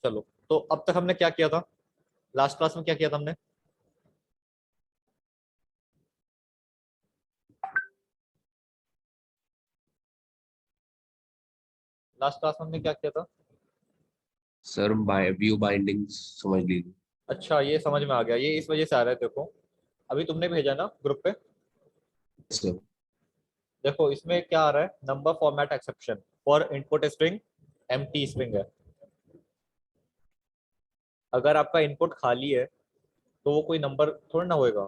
चलो, तो अब तक हमने क्या किया था? लास्ट क्लास में क्या किया था हमने? लास्ट क्लास में हमने क्या किया था? सर व्यू बाइंडिंग्स समझ लीजिए। अच्छा, ये समझ में आ गया। ये इस वजह से आ रहा है, देखो अभी तुमने भेजा ना ग्रुप पे। सर देखो इसमें क्या आ रहा है, number format exception for input string empty string है। अगर आपका इनपुट खाली है तो वो कोई नंबर थोड़ा ना होएगा।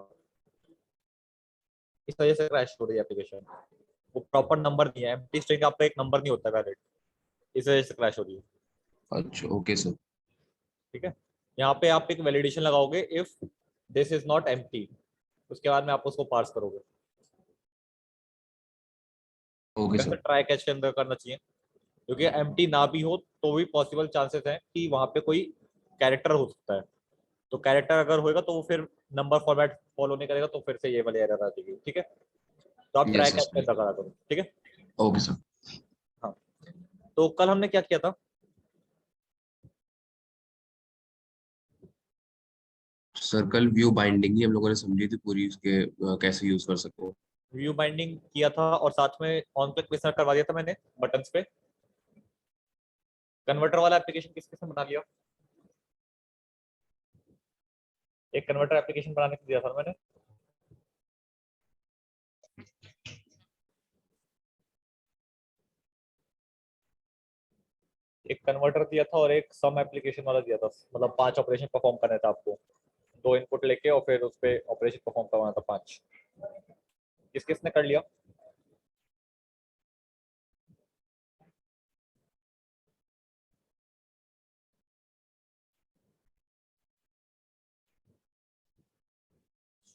इस वजह से क्रैश हो रही है एप्लीकेशन। वो प्रॉपर नंबर नहीं है, एम्प्टी स्ट्रिंग आपका एक नंबर नहीं होता वैलिड। इस वजह से क्रैश हो रही है। अच्छा, ओके सर। ठीक है, यहाँ पे आप एक वैलिडेशन लगाओगे, if this is not empty, उसके बाद में आप उसको पार्स करोगे। ओके वैसे सर। ट्राई कैच के अंदर करना चाहिए, क्योंकि एम्प्टी ना भी हो तो भी पॉसिबल चांसेस हैं कि वहां पे कोई कैरेक्टर हो सकता है। तो कैरेक्टर अगर होएगा तो वो फिर नंबर फॉर्मेट फॉलो नहीं करेगा, तो फिर से ये वाली एरर आ जाएगी। ठीक है, तो आप ट्राई यस कैच के सर। अंदर करा करो। ठीक है। Okay sir. हाँ, तो कल हमने क्या किया था? सर्कल व्यू बाइंडिंग ही हम लोगों ने समझी थी पूरी, उसके कैसे यूज कर सकते हो। व्यू बाइंडिंग किया था, और साथ में ऑन क्लिक विजर करवा दिया था मैंने बटन्स पे। कन्वर्टर वाला एप्लीकेशन किस किसने बना लिया? एक कन्वर्टर एप्लीकेशन बनाने को दिया था मैंने। एक कन्वर्टर दिया था और एक सम एप्लीकेशन वाला दिया था, मतलब 5 ऑपरेशन परफॉर्म करने था आपको। 2 इनपुट लेके और फिर उस पर ऑपरेशन परफॉर्म करवाना था 5। किस किसने कर लिया?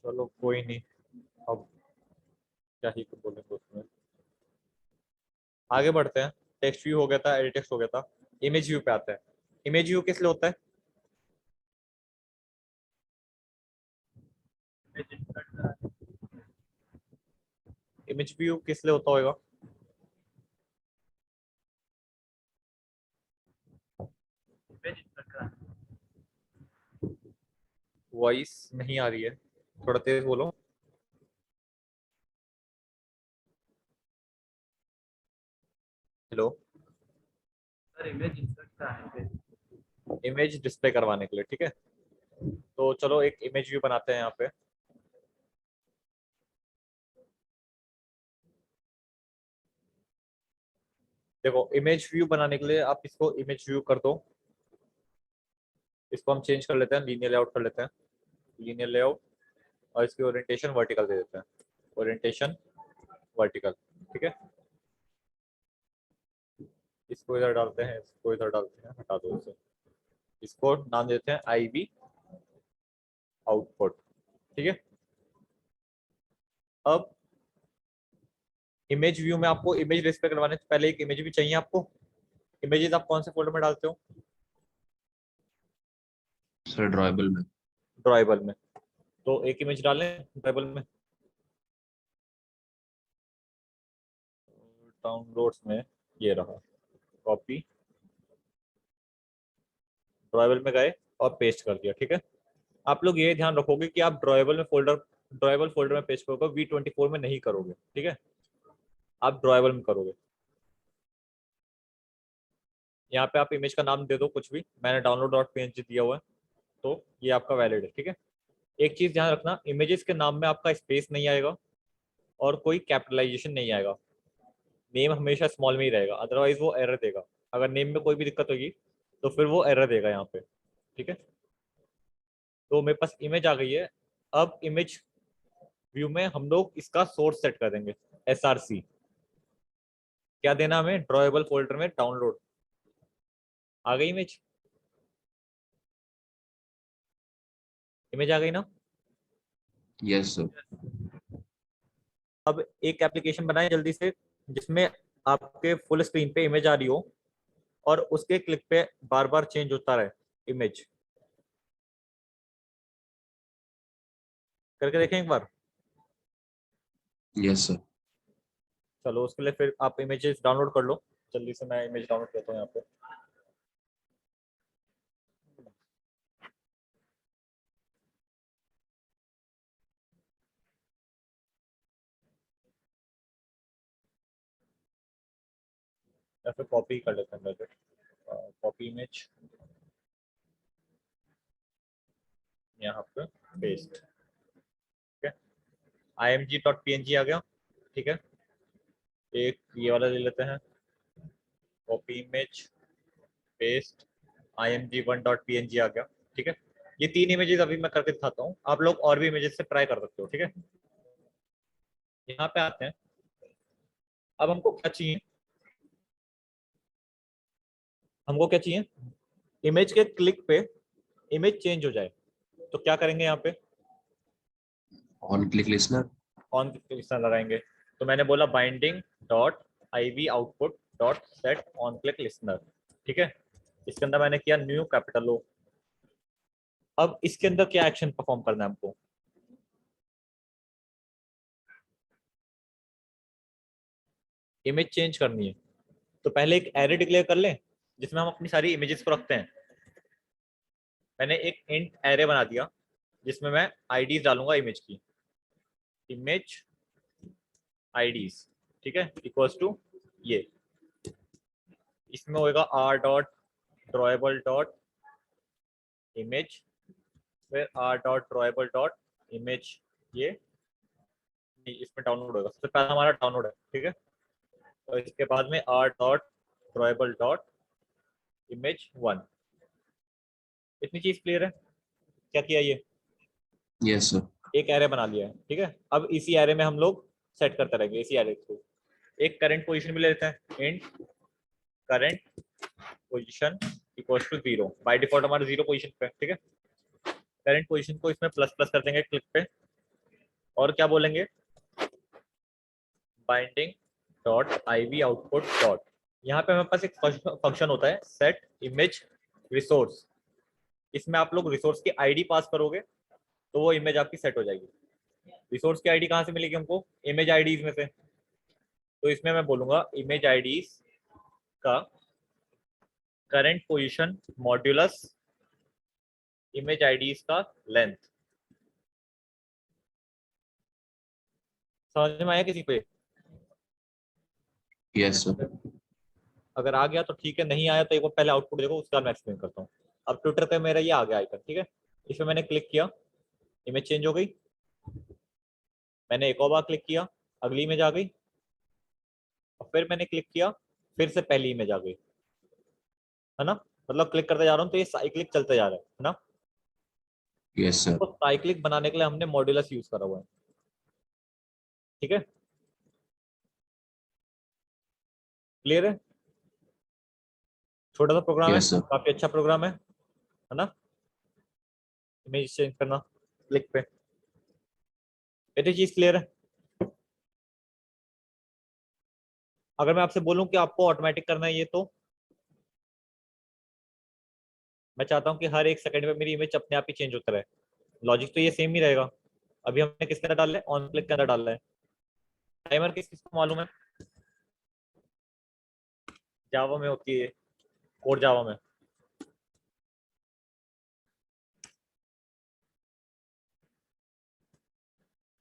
चलो कोई नहीं, अब क्या ही बोलेंगे उसमें। आगे बढ़ते हैं। टेक्स्ट व्यू हो गया था, एडिट टेक्स्ट हो गया था। इमेज व्यू पे आते हैं। इमेज व्यू किस लिए होता है? इमेज व्यू किस लिए होता होगा? वॉइस नहीं आ रही है, थोड़ा तेज बोलो। हेलो। इमेज डिस्प्ले करवाने के लिए, ठीक है। तो चलो एक इमेज व्यू बनाते हैं यहाँ पे। देखो इमेज व्यू बनाने के लिए आप इसको इमेज व्यू कर दो। इसको हम चेंज कर लेते हैं, लीनियर लेआउट कर लेते हैं। लीनियर लेआउट, और इसकी ओरिएंटेशन वर्टिकल दे देते हैं। Orientation vertical. ठीक है, इसको इधर डालते हैं, इसको इधर डालते हैं, हटा दो इसे। इसको नाम देते हैं आई बी आउटपुट। ठीक है। अब इमेज व्यू में आपको इमेज डिस्प्ले करवाने से पहले एक इमेज भी चाहिए आपको। इमेजेस आप कौन से फोल्डर में डालते हो? सर ड्रॉएबल में। ड्राइबल में। तो एक इमेज डालें ड्राइबल में। डाउनलोड्स में ये रहा, कॉपी, ड्राइबल में गए और पेस्ट कर दिया। ठीक है, आप लोग ये ध्यान रखोगे कि आप ड्राइबल फोल्डर में पेस्ट करोगे, V24 में नहीं करोगे। ठीक है, आप ड्राइबल में करोगे। यहाँ पे आप इमेज का नाम दे दो कुछ भी, मैंने डाउनलोड डॉट पीएनजी दिया हुआ है, तो ये आपका वैलिड है। ठीक है, एक चीज ध्यान रखना, इमेजेस के नाम में आपका स्पेस नहीं आएगा और कोई कैपिटलाइजेशन नहीं आएगा। नेम हमेशा स्मॉल में ही रहेगा, अदरवाइज वो एरर देगा। अगर नेम में कोई भी दिक्कत होगी तो फिर वो एरर देगा यहाँ पे। ठीक है, तो मेरे पास इमेज आ गई है। अब इमेज व्यू में हम लोग इसका सोर्स सेट कर देंगे, SRC। क्या देना हमें? ड्रॉएबल फोल्डर में डाउनलोड। आ गई इमेज? इमेज आ गई ना? Yes sir. अब एक एप्लीकेशन बनाए जल्दी से, जिसमें आपके फुल स्क्रीन पे इमेज आ रही हो और उसके क्लिक पे बार बार चेंज होता रहे इमेज। करके देखें एक बार। Yes sir. चलो उसके लिए फिर आप इमेजेस डाउनलोड कर लो। जल्दी से मैं इमेज डाउनलोड करता हूँ यहाँ पे। या फिर कॉपी कर लेते हैं पहले, कॉपी इमेज यहाँ पे पेस्ट, ठीक है। img.png आ गया, ठीक है। एक ये वाला ले लेते हैं, कॉपी इमेज पेस्ट img1.png आ गया, ठीक है। ये 3 इमेजेस अभी मैं करके दिखाता हूँ, आप लोग और भी इमेजेस से ट्राई कर सकते हो, ठीक है। यहाँ पे आते हैं, अब हमको क्या चाहिए, हमको क्या चाहिए, इमेज के क्लिक पे इमेज चेंज हो जाए, तो क्या करेंगे यहाँ पे, ऑन क्लिक लिसनर। ऑन लगाएंगे। तो मैंने बोला binding dot IV output dot set on click listener, ठीक है। इसके अंदर मैंने किया न्यू कैपिटल O। अब इसके अंदर क्या एक्शन परफॉर्म करना है हमको, इमेज चेंज करनी है, तो पहले एक एरे डिक्लेयर कर लें जिसमें हम अपनी सारी इमेजेस को रखते हैं। मैंने एक इंट एरे बना दिया जिसमें मैं आईडीज डालूंगा इमेज की, इमेज आईडीज, ठीक है, इक्वल्स टू ये, इसमें होएगा r dot drawable dot image, फिर r dot drawable dot image, ये इसमें डाउनलोड होगा, सबसे पहला हमारा डाउनलोड है, ठीक है। और इसके बाद में r dot drawable dot image 1। इतनी चीज क्लियर है, क्या किया ये, यस सर। एक एरे बना लिया है, ठीक है। अब इसी एरे में हम लोग सेट करते रहेंगे, इसी एरे को एक करंट पोजीशन भी ले लेते हैं, int current position equals to 0, by default हमारा 0 पोजीशन पे, ठीक है। करंट पोजीशन को इसमें प्लस प्लस कर देंगे क्लिक पे, और क्या बोलेंगे, binding dot IV output dot, यहाँ पे हमारे पास एक फंक्शन होता है सेट इमेज रिसोर्स, इसमें आप लोग रिसोर्स की आईडी पास करोगे तो वो इमेज आपकी सेट हो जाएगी। रिसोर्स की आईडी कहाँ से मिलेगी हमको, इमेज आईडीज में से, तो इसमें मैं बोलूंगा इमेज आईडीज का current position modulus image IDs का लेंथ। समझ में आया किसी पे, यस सर। अगर आ गया तो ठीक है, नहीं आया तो एक बार पहले आउटपुट देखो, उसका मैं एक्सप्लेन करता हूँ। अब ट्विटर पे मेरा ये आ गया आइकन, ठीक है, इसमें मैंने क्लिक किया, इमेज चेंज हो गई, मैंने एक और बार क्लिक किया, अगली इमेज आ गई, और फिर मैंने क्लिक किया, फिर से पहली इमेज आ गई, है ना। मतलब क्लिक करते जा रहा हूँ तो ये साइक्लिक चलते जा रहा है ना। Yes sir. तो साइक्लिक बनाने के लिए हमने मॉड्यूलस यूज करा हुआ है, ठीक है, क्लियर है। छोटा सा प्रोग्राम है, यस सर। काफी अच्छा प्रोग्राम है ना। इमेज चेंज करना क्लिक पे, ये तो चीज क्लियर है। अगर मैं आपसे बोलूं कि आपको ऑटोमेटिक करना है ये, तो मैं चाहता हूँ कि हर एक सेकंड में मेरी इमेज अपने आप ही चेंज होता रहे, लॉजिक तो ये सेम ही रहेगा। अभी हमने किसके अंदर डाला है, ऑन क्लिक के अंदर डाला है। टाइमर किस किस को मालूम है, जावा में होती है, कोर जावा में,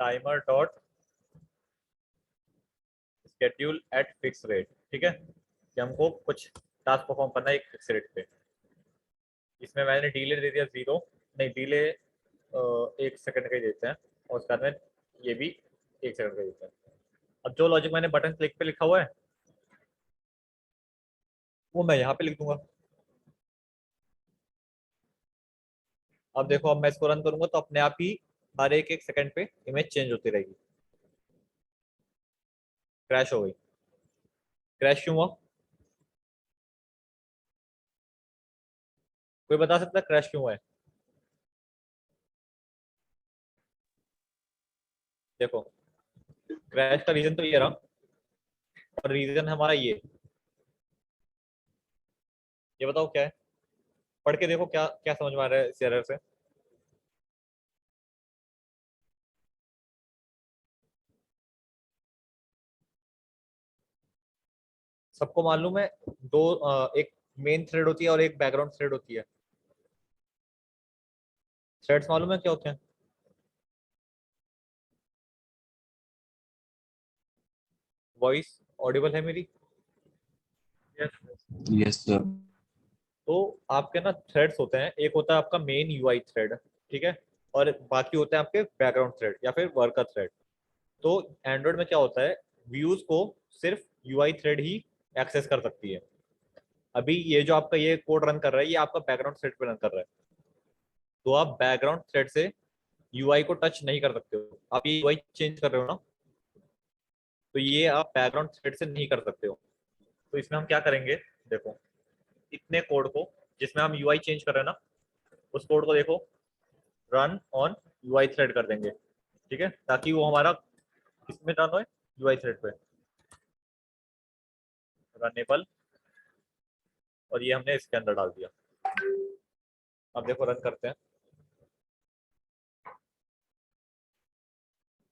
timer dot schedule eight fix rate, ठीक है, कि हमको कुछ टास्क परफॉर्म करना है एक फिक्स रेट पे। इसमें मैंने डिले दे दिया 0, नहीं डिले 1 सेकंड का ही देते हैं, और उसके बाद में ये भी 1 सेकंड का ही देते हैं। अब जो लॉजिक मैंने बटन क्लिक पे लिखा हुआ है वो मैं यहाँ पे लिख दूंगा। अब देखो, अब मैं इसको रन करूंगा तो अपने आप ही हर एक एक सेकंड पे इमेज चेंज होती रहेगी। क्रैश हो गई, क्रैश क्यों हुआ, कोई बता सकता है क्रैश क्यों हुआ है। देखो, क्रैश का रीजन तो ये रहा, और रीजन हमारा ये बताओ क्या है, पढ़ के देखो क्या क्या समझ में आ रहा है इस एरर से। सबको मालूम है दो, एक मेन थ्रेड होती है और एक बैकग्राउंड थ्रेड होती है। थ्रेड्स मालूम है क्या होते हैं, वॉइस ऑडिबल है मेरी, यस सर। तो आपके ना थ्रेड्स होते हैं, एक होता है आपका मेन यूआई थ्रेड, ठीक है, और बाकी होते हैं आपके बैकग्राउंड थ्रेड या फिर वर्कर थ्रेड। तो एंड्रॉइड में क्या होता है, व्यूज को सिर्फ यूआई थ्रेड ही एक्सेस कर सकती है। अभी ये जो आपका ये कोड रन कर रहा है, ये आपका बैकग्राउंड थ्रेड पे रन कर रहा है, तो आप बैकग्राउंड थ्रेड से यूआई को टच नहीं कर सकते हो। आप ये यूआई चेंज कर रहे हो ना, तो ये आप बैकग्राउंड थ्रेड से नहीं कर सकते हो। तो इसमें हम क्या करेंगे, देखो, इतने कोड को जिसमें हम यूआई चेंज कर रहे हैं ना, उस कोड को देखो रन ऑन यूआई थ्रेड कर देंगे, ठीक है, ताकि वो हमारा किसमें रन हो, यूआई थ्रेड पे रनेबल, और ये हमने इसके अंदर डाल दिया। अब देखो रन करते हैं,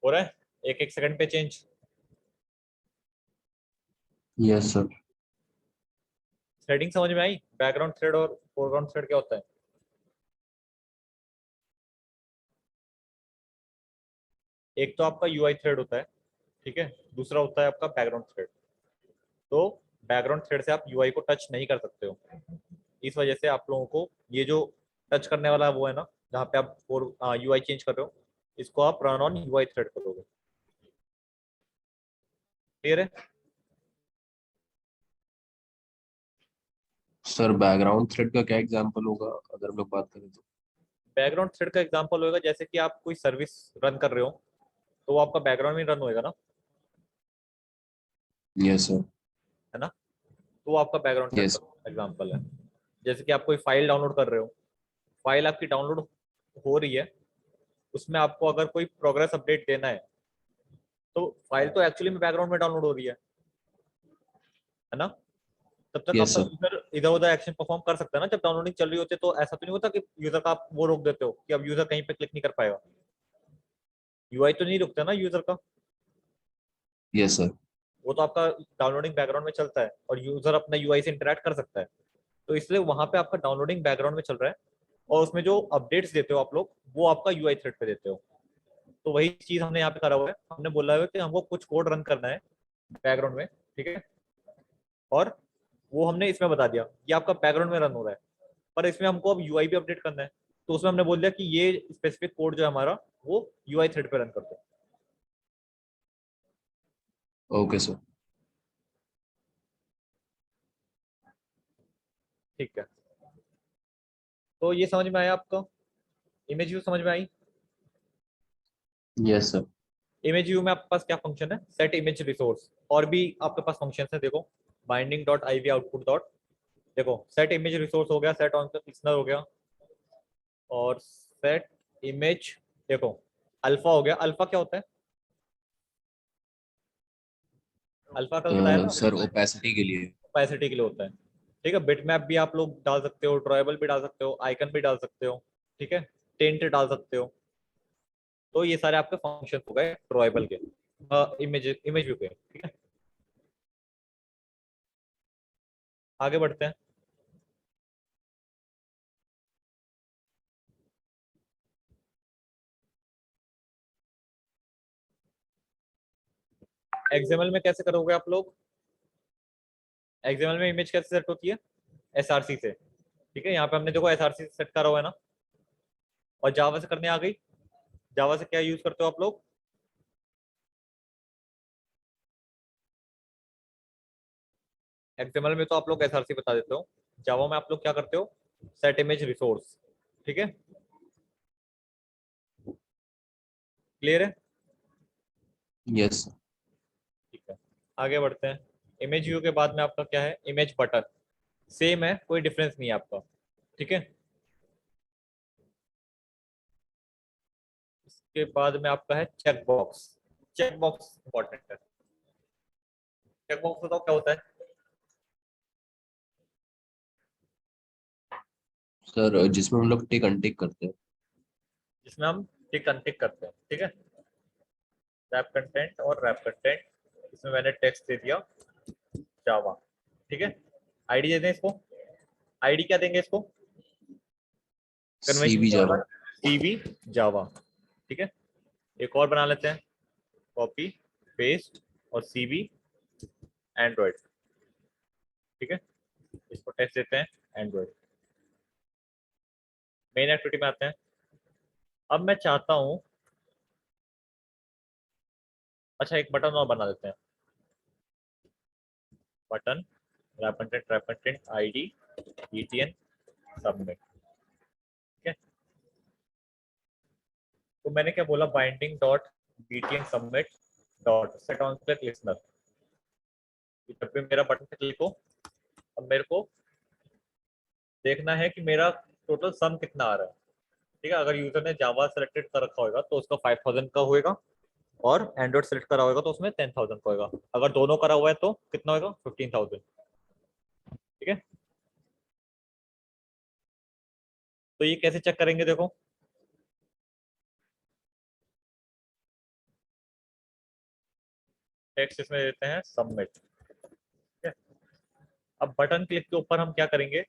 हो रहा है एक एक सेकंड पे चेंज। Yes sir. थ्रेडिंग समझ में आई, बैकग्राउंड थ्रेड और फोरग्राउंड थ्रेड क्या होता है। एक तो आपका यूआई थ्रेड होता है, ठीक है, दूसरा होता है आपका बैकग्राउंड थ्रेड। तो बैकग्राउंड थ्रेड से आप यूआई को टच नहीं कर सकते हो, इस वजह से आप लोगों को ये जो टच करने वाला वो है ना, जहाँ पे आप यूआई चेंज कर रहे हो, इसको आप रन ऑन यूआई थ्रेड करोगे। क्लियर है। सर बैकग्राउंड थ्रेड का क्या एग्जांपल होगा अगर हम लोग बात करें तो? बैकग्राउंड थ्रेड का एग्जांपल होगा जैसे कि आप कोई सर्विस रन कर रहे हो, तो वो आपका बैकग्राउंड में रन होएगा ना, यस सर। है ना, तो वो आपका बैकग्राउंड थ्रेड यस। का एग्जांपल है। जैसे कि आप कोई फाइल डाउनलोड कर रहे हो, फाइल आपकी डाउनलोड हो रही है, उसमें आपको अगर कोई प्रोग्रेस अपडेट देना है, तो फाइल तो एक्चुअली में बैकग्राउंड में डाउनलोड हो रही है ना, तब तक यस आपका सर। यूजर इधर उधर एक्शन परफॉर्म कर सकता है ना। जब डाउनलोडिंग चल रही होती है तो ऐसा तो नहीं होता कि यूजर का आप वो रोक देते हो कि अब यूजर कहीं पे क्लिक नहीं कर पाएगा, यूआई तो नहीं रुकता ना यूजर का, यस सर। वो तो आपका डाउनलोडिंग बैकग्राउंड में चलता है और यूजर अपना यूआई से इंटरेक्ट कर सकता है। तो इसलिए वहां पे आपका डाउनलोडिंग बैकग्राउंड में चल रहा है, और उसमें जो अपडेट्स देते हो आप लोग, वो आपका यूआई थ्रेड पे देते हो। तो वही चीज हमने यहाँ पे करा हुआ है, हमने बोला है कि हमको कुछ कोड रन करना है बैकग्राउंड में, ठीक है, और वो हमने इसमें बता दिया कि आपका बैकग्राउंड में रन हो रहा है, पर इसमें हमको अब यूआई भी अपडेट करना है। तो उसमें हमने बोल दिया कि ये स्पेसिफिक कोड जो है हमारा, वो यूआई थ्रेड पे रन कर दो। Okay sir. ठीक है, तो ये समझ में आया आपको, इमेज व्यू समझ में आई। Yes sir. इमेज व्यू में आपके पास क्या फंक्शन है, सेट इमेज रिसोर्स, और भी आपके पास फंक्शन है, देखो, binding dot I we output dot, देखो सेट इमेज रिसोर्स हो गया, सेट ऑन लिसनर हो गया, और सेट इमेज, देखो अल्फा हो गया। अल्फा क्या होता है, अल्फा कल बताया ना, सर ओपेसिटी के लिए। कैपेसिटी के लिए होता है। ठीक है, बिटमैप भी आप लोग डाल सकते हो, ड्रॉएबल भी डाल सकते हो, आइकन भी डाल सकते हो, ठीक है, टेंट डाल सकते हो। तो ये सारे आपके फंक्शन हो गए ड्रॉएबल के, इमेज इमेज व्यू के, ठीक है। आगे बढ़ते हैं। एक्सएमएल में कैसे करोगे आप लोग, एक्सएमएल में इमेज कैसे सेट होती है, एसआरसी से, ठीक है, यहाँ पे हमने देखो एसआरसी से सेट करा हुआ है ना, और जावा से करने आ गई। जावा से क्या यूज करते हो आप लोग, एक्सएमएल में तो आप लोग एसआरसी बता देते हो, जावा में आप लोग क्या करते हो, सेट इमेज रिसोर्स, ठीक है, क्लियर है। यस। ठीक है, आगे बढ़ते हैं। इमेज व्यू के बाद में आपका क्या है, इमेज बटन, सेम है, कोई डिफरेंस नहीं है आपका, ठीक है। इसके बाद में आपका है check box, check box important है। चेक बॉक्स बताओ क्या होता है, सर जिसमें हम लोग टिक अनटिक करते हैं। जिसमें हम टिक अनटिक करते हैं, ठीक है, रैप कंटेंट और रैप कंटेंट, इसमें मैंने टेक्स्ट दे दिया जावा, ठीक है, आईडी दे दें इसको, आईडी क्या देंगे इसको, सी कन्वेंशन भी जावा। सीवी जावा, ठीक है। एक और बना लेते हैं, कॉपी पेस्ट और सीवी एंड्रॉइड, ठीक है, इसको टेस्ट देते हैं एंड्रॉइड। मेन एक्टिविटी में आते हैं। अब मैं चाहता हूं, अच्छा एक बटन और बना देते हैं, button wrap ID btn submit. ठीक है, तो मैंने क्या बोला, binding dot btn submit dot set on click listener. जब भी मेरा बटन पे क्लिक हो, अब मेरे को देखना है कि मेरा टोटल सम कितना आ रहा है। ठीक है, अगर यूजर ने जावा सेलेक्टेड कर रखा होगा तो उसका 5000 का होएगा, और एंड्रॉइड सेलेक्ट करा होगा तो उसमें 10,000 का होगा। अगर दोनों करा हुआ है तो कितना होगा, 15,000। ठीक है, तो ये कैसे चेक करेंगे, देखो टेक्स्ट इसमें देते हैं सबमिट। ठीक है, अब बटन क्लिक के ऊपर हम क्या करेंगे,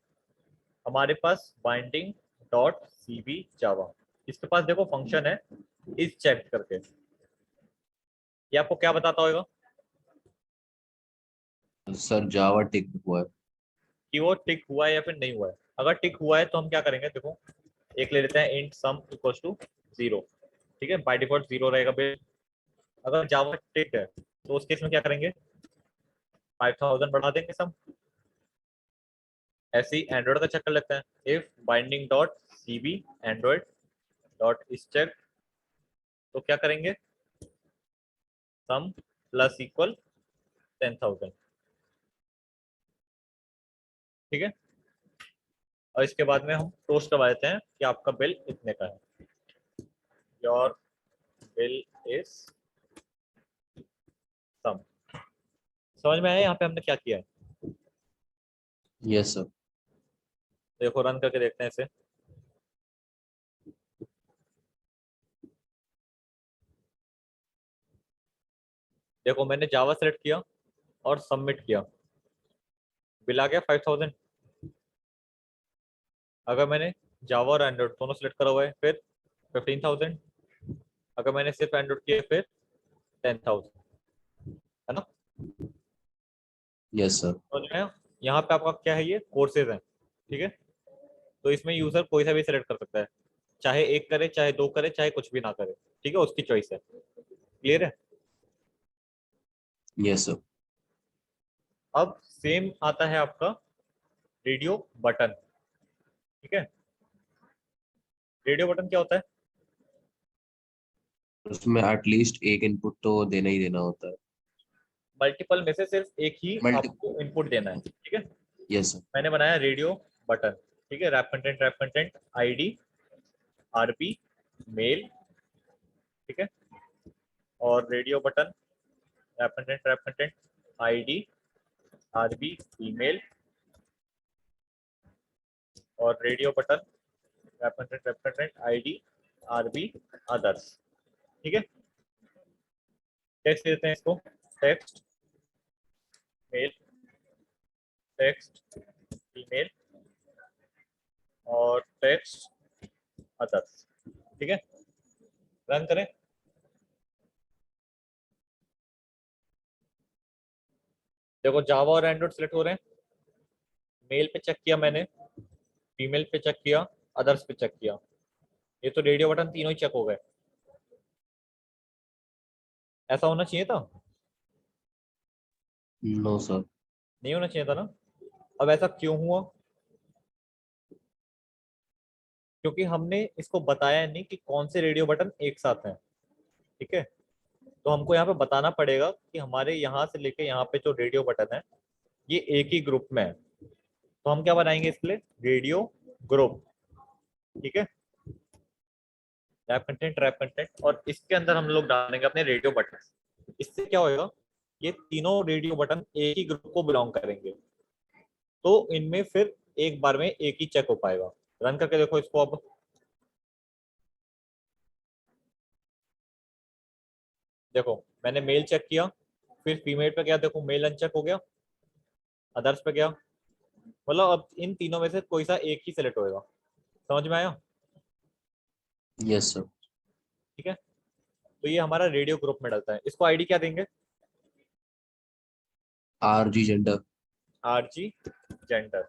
हमारे पास बाइंडिंग डॉट सीबी जावा, इसके पास देखो फंक्शन है इस चेक करके। ये आपको क्या बताता होगा सर जावा टिक हुआ है। कि वो टिक हुआ है या फिर नहीं हुआ है। अगर टिक हुआ है तो हम क्या करेंगे, देखो एक ले लेते हैं इंट सम इक्वल्स टू 0। ठीक है, बाय डिफॉल्ट 0 रहेगा बिल। अगर जावा टिक है तो उस केस में क्या करेंगे, 5000 बढ़ा देंगे सम। ऐसे ही एंड्रॉइड का चेक कर लेते हैं, if binding dot CB Android dot इस चेक, तो क्या करेंगे, सम प्लस इक्वल 10,000। ठीक है, और इसके बाद में हम टोस्ट करवा देते हैं कि आपका बिल इतने का है, योर बिल इज सम। समझ में आया यहाँ पे हमने क्या किया है। Yes sir. देखो रन करके देखते हैं इसे। देखो मैंने जावा सेलेक्ट किया और सबमिट किया, बिल आ गया 5000। अगर मैंने जावा और एंड्रॉइड दोनों सेलेक्ट करा हुआ है फिर 15,000। अगर मैंने सिर्फ एंड्रॉइड किया फिर 10,000, है ना। Yes sir. समझ में आया? यहाँ पे आपका क्या है, ये कोर्सेज है। ठीक है, तो इसमें यूजर कोई सा भी सिलेक्ट कर सकता है, चाहे एक करे चाहे दो करे चाहे कुछ भी ना करे। ठीक है, उसकी चॉइस है। क्लियर है। Yes sir. अब सेम आता है आपका रेडियो बटन। ठीक है, रेडियो बटन क्या होता है, उसमें एटलीस्ट एक इनपुट तो देना ही देना होता है। मल्टीपल में से सिर्फ एक ही मल्टी आपको इनपुट देना है। ठीक है, यस सर। मैंने बनाया रेडियो बटन। ठीक है, wrap content ID RP mail. ठीक है, और radio button wrap content ID RB email, और radio button wrap content ID RB others. ठीक है, टेक्स्ट देते हैं इसको, टेक्स्ट मेल, टेक्स्ट ईमेल और टेक्स्ट अदर्स। ठीक है, रन करें। देखो जावा और एंड्रॉइड सेलेक्ट हो रहे हैं, मेल पे चेक किया मैंने, फीमेल पे चेक किया, अदर्स पे चेक किया, ये तो रेडियो बटन तीनों ही चेक हो गए। ऐसा होना चाहिए था, नो सर। नहीं होना चाहिए था ना। अब ऐसा क्यों हुआ, क्योंकि हमने इसको बताया नहीं कि कौन से रेडियो बटन एक साथ हैं। ठीक है, तो हमको यहाँ पे बताना पड़ेगा कि हमारे यहाँ से लेके यहाँ पे जो रेडियो बटन है ये एक ही ग्रुप में है। तो हम क्या बनाएंगे इसके लिए, रेडियो ग्रुप। ठीक है, रैप कंटेंट और इसके अंदर हम लोग डालेंगे अपने रेडियो बटन। इससे क्या होएगा, ये तीनों रेडियो बटन एक ही ग्रुप को बिलोंग करेंगे, तो इनमें फिर एक बार में एक ही चेक हो पाएगा। रन करके देखो इसको अब। देखो मैंने मेल चेक किया, फिर फीमेल पे गया, देखो मेल अनचेक हो गया, अदर्स पे गया, मतलब अब इन तीनों में से कोई सा एक ही सिलेक्ट होएगा। समझ में आया। Yes sir. ठीक है, तो ये हमारा रेडियो ग्रुप में डलता है। इसको आईडी क्या देंगे, R G gender. RG gender.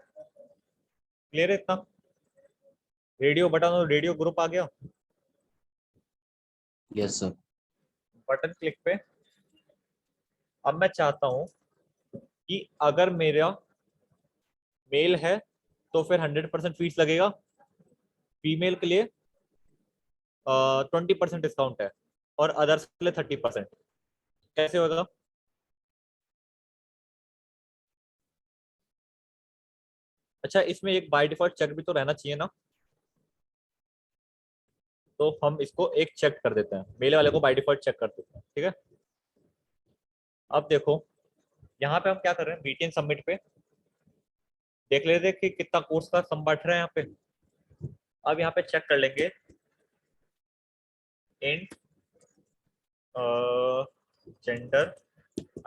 Clear है इतना? रेडियो बटन और रेडियो ग्रुप आ गया। Yes sir. बटन क्लिक पे अब मैं चाहता हूं कि अगर मेरा मेल है तो फिर 100% फीस लगेगा, फीमेल के लिए 20% डिस्काउंट है, और अदर्स के लिए 30%। कैसे होगा? अच्छा, इसमें एक बाय डिफॉल्ट चेक भी तो रहना चाहिए ना, तो हम इसको एक चेक कर देते हैं, मेल वाले को बाय डिफॉल्ट चेक कर देते हैं, ठीक है। अब देखो यहाँ पे हम क्या कर रहे हैं, बीटीएन सबमिट पे देख लेते हैं कि कितना कोर्स का सम बढ़ रहा है यहाँ पे। अब यहाँ पे चेक कर लेंगे int gender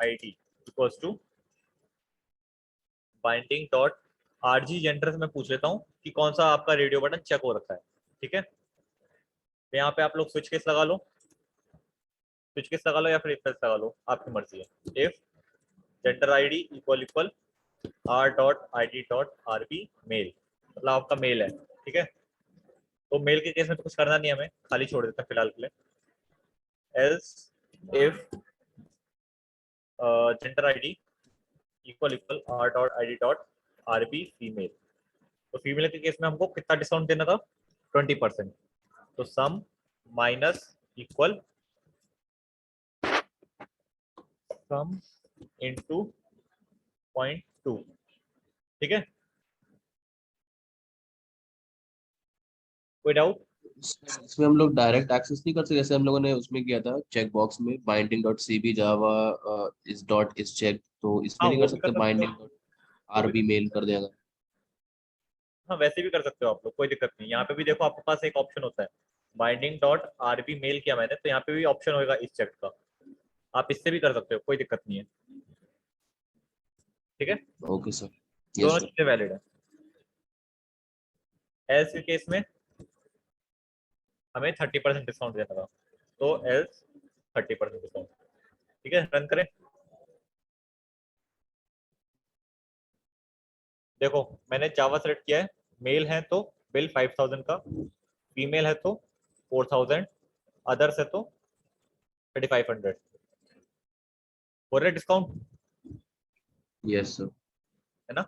ID equals to binding dot RG gender से मैं पूछ लेता हूँ कि कौन सा आपका रेडियो बटन चेक हो रखा है, ठीक है। तो यहाँ पे आप लोग स्विच केस लगा लो, स्विच केस लगा लो या फिर इफ एल्स लगा लो, आपकी मर्जी है। If gender ID equal equal R dot I D dot R B male, मतलब आपका मेल है, ठीक है। तो मेल के केस में तो कुछ करना नहीं है, हमें खाली छोड़ देते हैं फिलहाल के लिए। Else if gender ID equal equal R dot I D dot R B female, तो फीमेल के केस में हमको कितना डिस्काउंट देना था, 20%। तो sum minus equal sum into 0.2, ठीक है। कोई डाउट? इसमें हम लोग डायरेक्ट एक्सेस नहीं कर सकते जैसे हम लोगों ने उसमें किया था चेक बॉक्स में बाइंडिंग डॉट सी बी जावा इस डॉट इस चेक, तो इसमें हाँ नहीं वो कर भी कर सकते सकते हो, बाइंडिंग डॉट वो आर भी बी कर, मेल कर देगा। हाँ वैसे भी कर सकते हो आप लोग, कोई दिक्कत नहीं। यहाँ पे भी देखो आपके पास एक ऑप्शन होता है, binding dot R B male किया मैंने, तो यहाँ पे भी ऑप्शन होगा इस चेक का, आप इससे भी कर सकते हो, कोई दिक्कत नहीं है, ठीक है। Okay sir. यस दोनों सर। चीजें वैलिड है। एल्स के केस में हमें 30% डिस्काउंट देना था, तो एल्स 30% डिस्काउंट, ठीक है। रन करें, देखो मैंने जावा सेलेक्ट किया है, मेल है तो बिल 5000 का, फीमेल है तो 4000, अदर्स है तो 3500, हो रहा है डिस्काउंट, यस सर। है ना।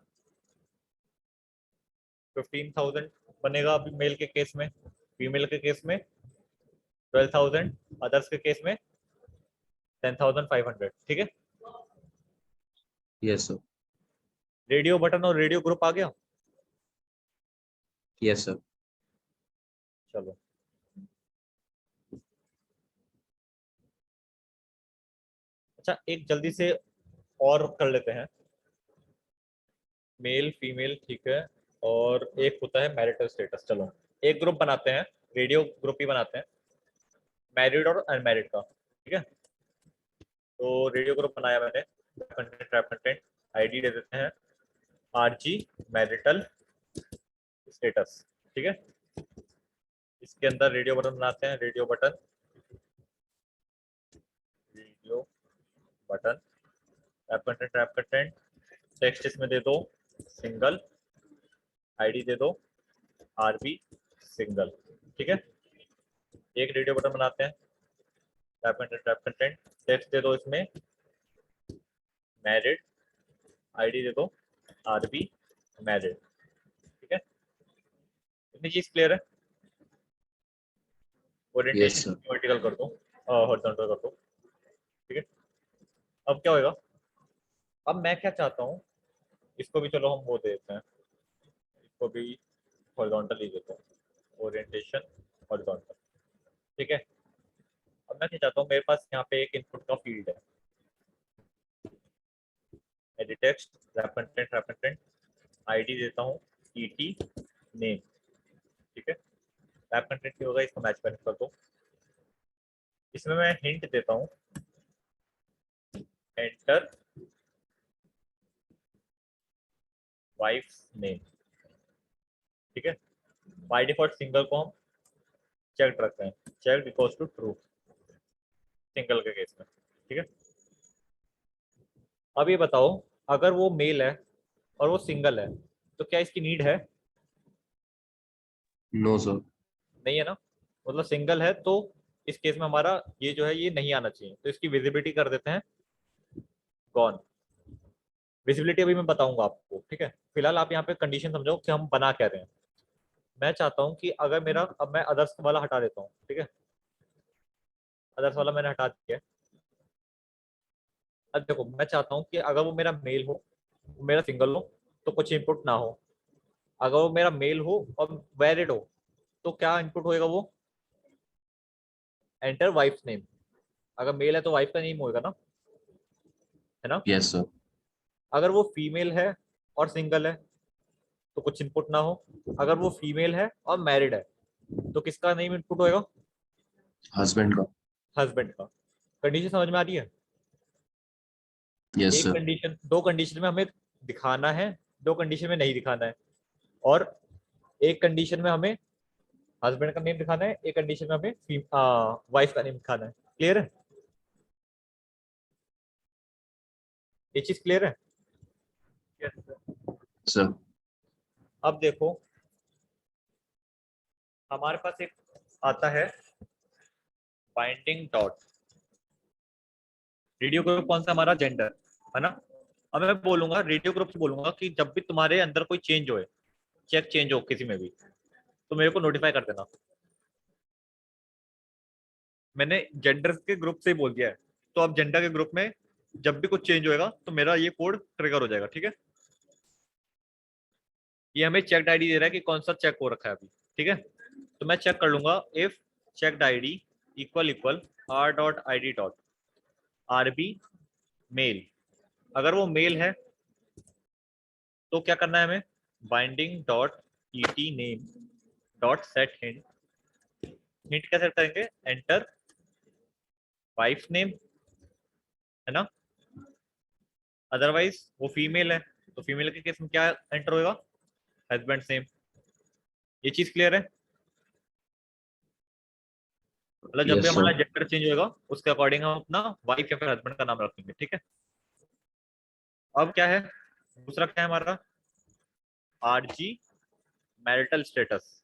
15,000 बनेगा अभी मेल के केस में, फीमेल के केस में 12,000, अदर्स के केस में 10,500, ठीक है। Yes sir. रेडियो बटन और रेडियो ग्रुप आ गया। Yes sir. चलो अच्छा, एक जल्दी से और कर लेते हैं, मेल फीमेल ठीक है, और एक होता है मैरिटल स्टेटस। चलो एक ग्रुप बनाते हैं, रेडियो ग्रुप ही बनाते हैं, मैरिड और अनमैरिड का, ठीक है। तो रेडियो ग्रुप बनाया मैंने, कंटेंट ट्रैप कंटेंट आईडी दे देते हैं आरजी मैरिटल स्टेटस, ठीक है। इसके अंदर रेडियो बटन बनाते हैं, radio button trap content text इसमें दे दो सिंगल, आईडी दे दो आरबी सिंगल, ठीक है। एक रेडियो बटन बनाते हैं, ट्रैप कंटेंट टेक्स्ट दे दो इसमें मैरिड, आईडी दे दो आरबी मैरिड, ठीक है। इतनी चीज क्लियर है। Yes orientation sir. वर्टिकल कर दो, हॉरिजॉन्टल कर दो, ठीक है। अब क्या होगा, अब मैं क्या चाहता हूँ, इसको भी चलो हम वो दे देते हैं, इसको भी हॉरिजॉन्टल ही देते हैं, ओरिएंटेशन हॉरिजॉन्टल, ठीक है। अब मैं क्या चाहता हूँ, मेरे पास यहाँ पे एक इनपुट का फील्ड है, edit text rap content ID देता हूँ ईटी नेम, ठीक है। रैप कंटेंट की होगा, इसको मैच कर दो। इसमें मैं हिंट देता हूँ एंटर वाइफ नेम, ठीक है। बाय डिफॉल्ट सिंगल को हम चेक रखते हैं, check equals to true single के केस में, ठीक है। अब ये बताओ, अगर वो मेल है और वो सिंगल है, तो क्या इसकी नीड है? No sir. नहीं है ना, मतलब सिंगल है, तो इस केस में हमारा ये जो है ये नहीं आना चाहिए, तो इसकी विजिबिलिटी कर देते हैं गॉन। विजिबिलिटी अभी मैं बताऊंगा आपको, ठीक है। फिलहाल आप यहाँ पे कंडीशन समझो कि हम बना क्या रहे हैं। मैं चाहता हूँ कि अगर मेरा, अब मैं अदर्स वाला हटा देता हूँ, ठीक है, अदर्स वाला मैंने हटा दिया है। अब देखो, मैं चाहता हूँ कि अगर वो मेरा मेल हो, वो मेरा सिंगल हो, तो कुछ इनपुट ना हो। अगर वो मेरा मेल हो और वैलिड हो, तो क्या इनपुट होएगा वो? Enter wife name. अगर मेल है तो वाइफ का नेम होएगा ना, है ना। Yes sir. अगर वो फीमेल है और सिंगल है, तो कुछ इनपुट ना हो। अगर वो फीमेल है और मैरिड है, तो किसका नेम इनपुट होएगा? हस्बैंड का। हस्बैंड का। कंडीशन समझ में आ रही है? यस एक सर। कंडीशन, दो कंडीशन में हमें दिखाना है, दो कंडीशन में नहीं दिखाना है। और एक कंडीशन में हमें हस्बैंड का नेम दिखाना है, एक कंडीशन में हमें वाइफ का नेम दिखाना है। क्लियर है? ये चीज क्लियर है? सर। अब देखो, हमारे पास एक आता है बाइंडिंग डॉट। रेडियो ग्रुप कौन सा? हमारा जेंडर, है ना। अब मैं बोलूंगा, रेडियो ग्रुप से बोलूंगा कि जब भी तुम्हारे अंदर कोई चेंज होए, चेक चेंज हो किसी में भी, तो मेरे को नोटिफाई कर देना। मैंने जेंडर के ग्रुप से ही बोल दिया है, तो अब जेंडर के ग्रुप में जब भी कुछ चेंज होएगा तो मेरा ये कोड ट्रिगर हो जाएगा, ठीक है। ये हमें चेक आईडी दे रहा है कि कौन सा चेक हो रखा है अभी, ठीक है। तो मैं चेक कर लूंगा, if check ID equal equal R dot I D dot R B male. अगर वो मेल है तो क्या करना है हमें? Binding dot E T name dot set hint. Hint कैसे सेट करेंगे? एंटर वाइफ नेम, है ना। अदरवाइज वो फीमेल है, तो फीमेल के केस में क्या एंटर होगा? Husband name. ये चीज क्लियर है? मतलब जब भी यस हमारा सर। जेंडर चेंज होगा, उसके अकॉर्डिंग हम अपना वाइफ या फिर हस्बैंड का नाम रखेंगे, ठीक है। अब क्या है, दूसरा क्या है हमारा? RG marital status.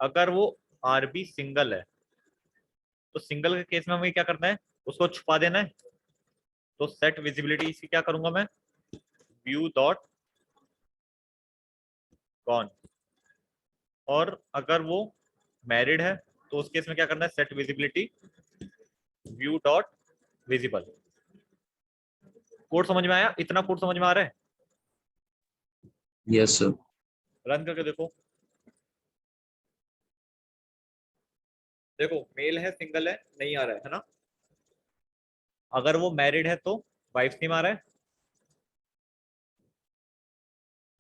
अगर वो आरबी सिंगल है, तो सिंगल के केस में हमें क्या करना है? उसको छुपा देना है। तो सेट विजिबिलिटी इसकी क्या करूंगा मैं? व्यू डॉट कौन। और अगर वो मैरिड है, तो उस केस में क्या करना है? Set visibility view dot visible. Code समझ में आया? इतना कोड समझ में आ रहा है? Yes sir. रन करके देखो। देखो, मेल है सिंगल है नहीं आ रहा है ना। अगर वो मैरिड है तो वाइफ नेम आ रहा है।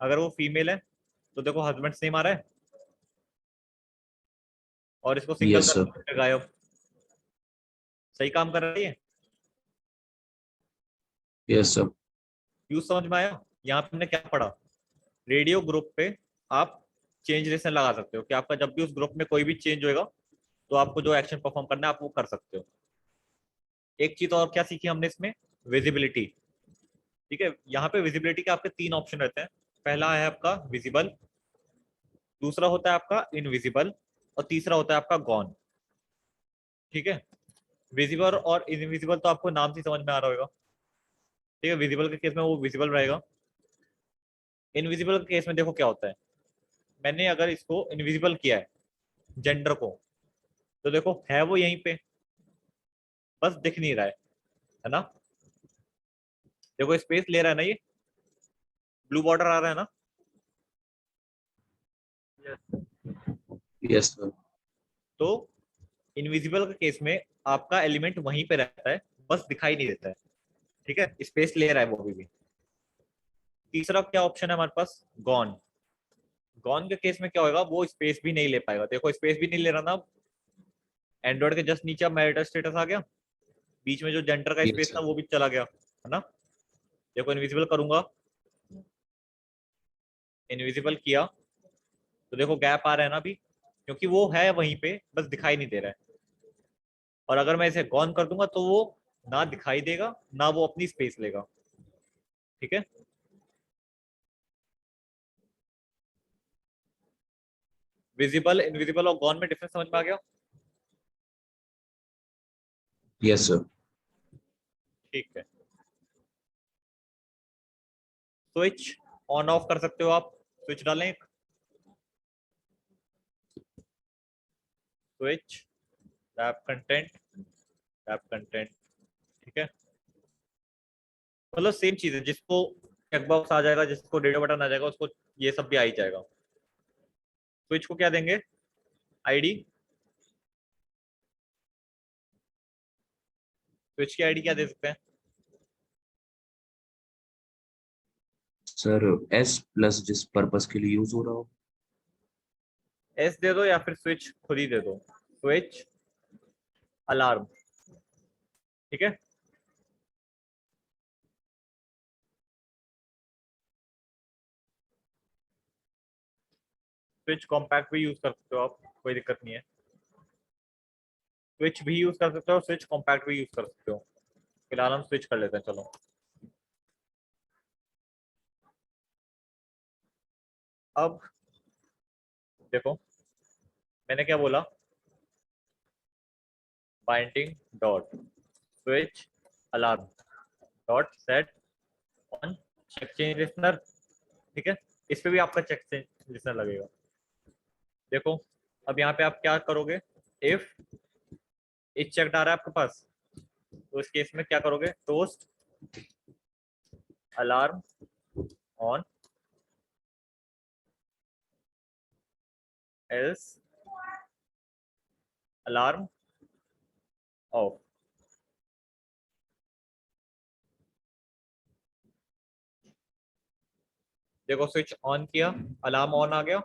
अगर वो फीमेल है तो देखो हस्बैंड नेम आ रहा है। और इसको सिंगल यस सर। कर गायब। सही काम कर रही है। Yes sir. यूज समझ में आया? यहाँ पे हमने क्या पढ़ा? रेडियो ग्रुप पे आप चेंज रेशन लगा सकते हो कि आपका जब भी उस ग्रुप में कोई भी चेंज होएगा, तो आपको जो एक्शन परफॉर्म करना है आप वो कर सकते हो। एक चीज और क्या सीखी हमने इसमें? विजिबिलिटी। ठीक है, यहाँ पे विजिबिलिटी के आपके तीन ऑप्शन रहते हैं। पहला है आपका विजिबल, दूसरा होता है आपका इनविजिबल, और तीसरा होता है आपका गॉन। ठीक है। विजिबल और इनविजिबल तो आपको नाम से समझ में आ रहा होगा। ठीक है, विजिबल के केस में वो विजिबल रहेगा। इनविजिबल के केस में देखो क्या होता है, मैंने अगर इसको इनविजिबल किया है जेंडर को, तो देखो है वो यहीं पे, बस दिख नहीं रहा है ना। देखो स्पेस ले रहा है ना, ये ब्लू बॉर्डर आ रहा है ना। Yes sir. तो इनविजिबल के केस में आपका एलिमेंट वहीं पे रहता है, बस दिखाई नहीं देता है। ठीक है, स्पेस ले रहा है वो अभी भी। तीसरा क्या ऑप्शन है हमारे पास? गॉन। गॉन के केस में क्या होगा? वो स्पेस भी नहीं ले पाएगा। देखो स्पेस भी नहीं ले रहा ना। एंड्रॉइड के जस्ट नीचे मैरिटल स्टेटस आ गया, बीच में जो जेंडर का यस स्पेस था सर। वो भी चला गया, है ना। देखो इनविजिबल करूंगा, इनविजिबल किया, तो देखो गैप आ रहा है ना अभी, क्योंकि वो है वहीं पे, बस दिखाई नहीं दे रहा है। और अगर मैं इसे गॉन कर दूंगा तो वो ना दिखाई देगा, ना वो अपनी स्पेस लेगा। ठीक है। विजिबल, इनविजिबल और गॉन में डिफरेंस समझ में आ गया? Yes sir. ठीक है। स्विच ऑन ऑफ कर सकते हो आप, स्विच डालें, switch tap content, tap content, ठीक है। मतलब सेम चीज है, जिसको चेकबॉक्स आ जाएगा, जिसको रेडियो बटन आ जाएगा, उसको ये सब भी आ ही जाएगा। स्विच को क्या देंगे? आईडी। स्विच की आईडी क्या दे सकते हैं? सर एस प्लस, जिस पर्पस के लिए यूज हो रहा हो। एस दे दो या फिर स्विच खुद ही दे दो, स्विच अलार्म, ठीक है। स्विच कॉम्पैक्ट भी यूज कर सकते हो आप, कोई दिक्कत नहीं है। स्विच भी यूज कर सकते हो, स्विच कॉम्पैक्ट भी यूज कर सकते हो। फिलहाल हम स्विच कर लेते हैं, चलो। अब देखो, मैंने क्या बोला, binding dot switch alarm dot set on check change listener, ठीक है। इस पे भी आपका चेक चेंज लिसनर लगेगा। देखो, अब यहाँ पे आप क्या करोगे, इफ इस चेक आ रहा है आपके पास, तो इस केस में क्या करोगे, toast alarm on else alarm off. देखो, स्विच ऑन किया, अलार्म ऑन आ गया,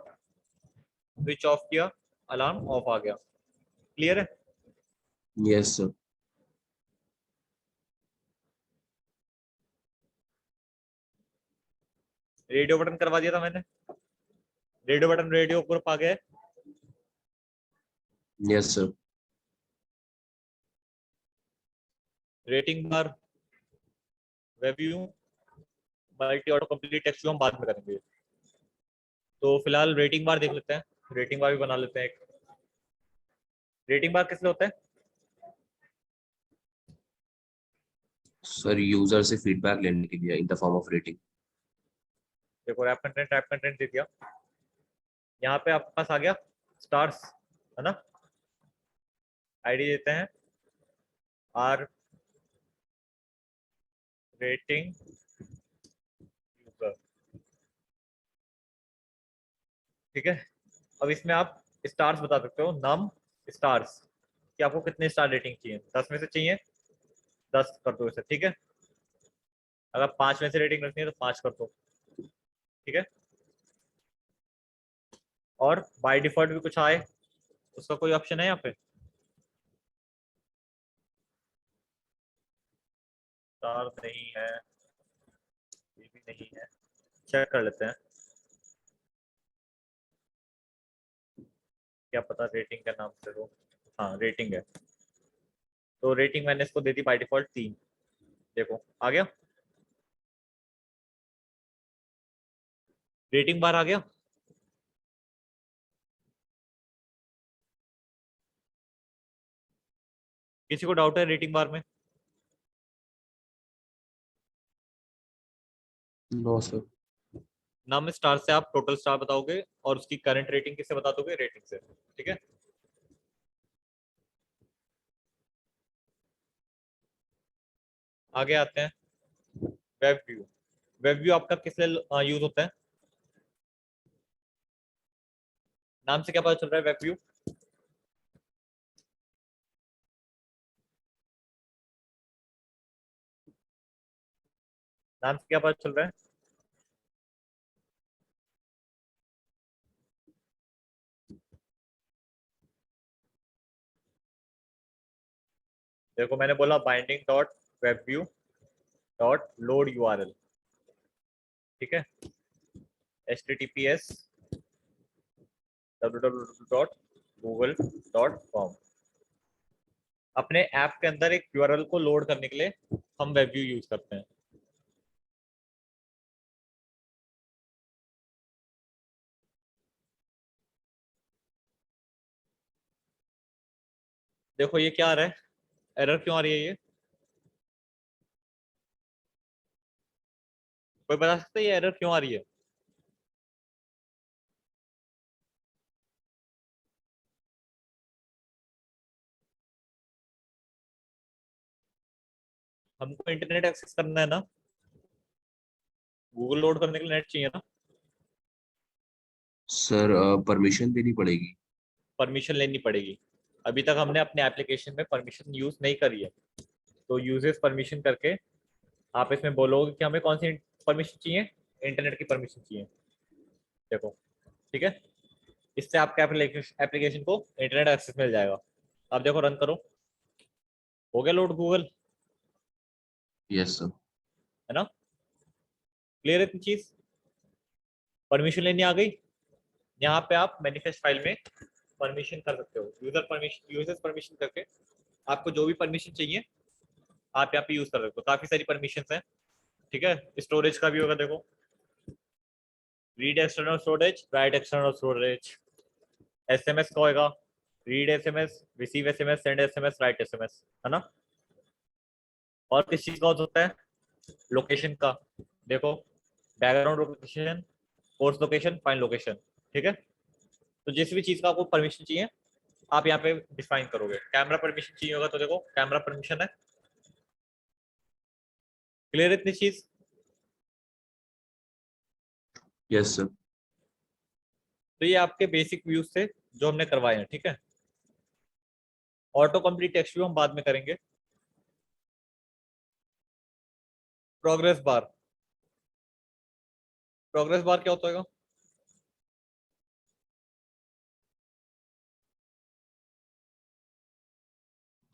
स्विच ऑफ किया, अलार्म ऑफ आ गया। क्लियर है? Yes sir. रेडियो बटन करवा दिया था मैंने, रेडियो बटन रेडियो ग्रुप आ गया है। Yes sir. Rating bar, review, multi auto complete text हम बाद में करेंगे। तो फिलहाल रेटिंग बार देख लेते हैं, रेटिंग बार भी बना लेते हैं एक। रेटिंग बार किस लिए होता है? सर यूजर से फीडबैक लेने के लिए in the form of rating. देखो, रैप कंटेंट दे दिया, यहाँ पे आपके पास आ गया स्टार्स, है ना। आईडी देते हैं आर रेटिंग यूजर, ठीक है। अब इसमें आप स्टार्स बता सकते हो, नम स्टार्स, कि आपको कितने स्टार रेटिंग चाहिए, 10 में से चाहिए, 10 कर दो इसे, ठीक है। अगर 5 में से रेटिंग रखनी है तो 5 कर दो, ठीक है। और बाय डिफॉल्ट भी कुछ आए, उसका कोई ऑप्शन है यहाँ पे? स्टार नहीं है, ये भी नहीं है, चेक कर लेते हैं, क्या पता रेटिंग के नाम से हो। हाँ, रेटिंग है, तो रेटिंग मैंने इसको दे दी बाय डिफॉल्ट 3। देखो आ गया, रेटिंग बार आ गया। किसी को डाउट है रेटिंग बार में? No sir. नाम स्टार से आप टोटल स्टार बताओगे और उसकी करंट रेटिंग किससे बता दोगे, रेटिंग से, ठीक है। आगे आते हैं, वेब व्यू। वेब व्यू आपका किस लिए यूज होता है? नाम से क्या पता चल रहा है वेब व्यू? नाम से क्या पता चल रहा है? देखो, मैंने बोला binding dot web view dot load URL, ठीक है, https www.google.com। अपने ऐप के अंदर एक यूआरएल को लोड करने के लिए हम वेब व्यू यूज करते हैं। देखो ये क्या आ रहा है, एरर क्यों आ रही है ये, कोई बता सकता है ये एरर क्यों आ रही है? हमको इंटरनेट एक्सेस करना है ना, गूगल लोड करने के लिए नेट चाहिए ना। सर परमिशन देनी पड़ेगी। परमिशन लेनी पड़ेगी। अभी तक हमने अपने एप्लीकेशन में परमिशन यूज नहीं करी है, तो यूजेस परमिशन करके आप इसमें बोलोगे कि हमें कौन सी परमिशन चाहिए, इंटरनेट की परमिशन चाहिए। देखो, ठीक है, इससे आपके एप्लीकेशन को इंटरनेट एक्सेस मिल जाएगा। आप देखो, रन करो, हो गया लोड गूगल, यस सर। है ना, क्लियर है इतनी चीज, परमिशन लेनी आ गई। यहाँ पे आप मैनिफेस्ट फाइल में परमिशन कर सकते हो, यूजर परमिशन, यूजर्स परमिशन करके आपको जो भी परमिशन चाहिए आप यहाँ पे यूज कर सकते हो। काफी सारी परमिशन है, ठीक है, स्टोरेज का भी होगा, देखो, read external storage, right external storage, SMS का होगा, read SMS, receive SMS, send SMS, right SMS, है ना। और किस चीज का होता है, लोकेशन का, देखो, background location, course location, fine location, ठीक है। तो जिस भी चीज का आपको परमिशन चाहिए आप यहाँ पे डिफाइन करोगे। कैमरा परमिशन चाहिए होगा तो देखो, कैमरा परमिशन है, क्लियर इतनी चीज। Yes sir. तो ये आपके बेसिक व्यूज थे जो हमने करवाए हैं, ठीक है। ऑटो कंप्लीट टेक्स्ट व्यू हम बाद में करेंगे। प्रोग्रेस बार, प्रोग्रेस बार क्या होता है?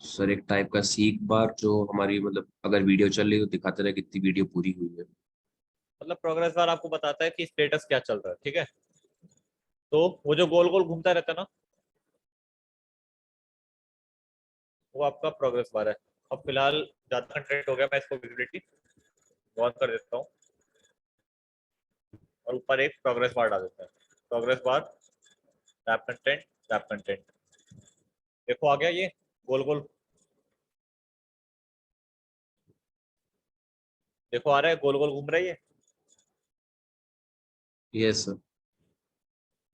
सर एक टाइप का सीख बार जो हमारी मतलब अगर वीडियो चल रही है तो दिखाता रहे कितनी वीडियो पूरी हुई है। मतलब प्रोग्रेस बार आपको बताता है कि स्टेटस क्या चल रहा है, ठीक है। तो वो जो गोल गोल घूमता रहता है ना, वो आपका प्रोग्रेस बार है। अब फिलहाल ज्यादा कंटेंट हो गया, मैं इसको विजिबिलिटी ऑन कर देता हूँ और ऊपर एक प्रोग्रेस बार डाल देता है। Progress bar, wrap content, wrap content, देखो आ गया ये गोल गोल, देखो आ रहा है, गोल गोल घूम रहा है ये, यस सर।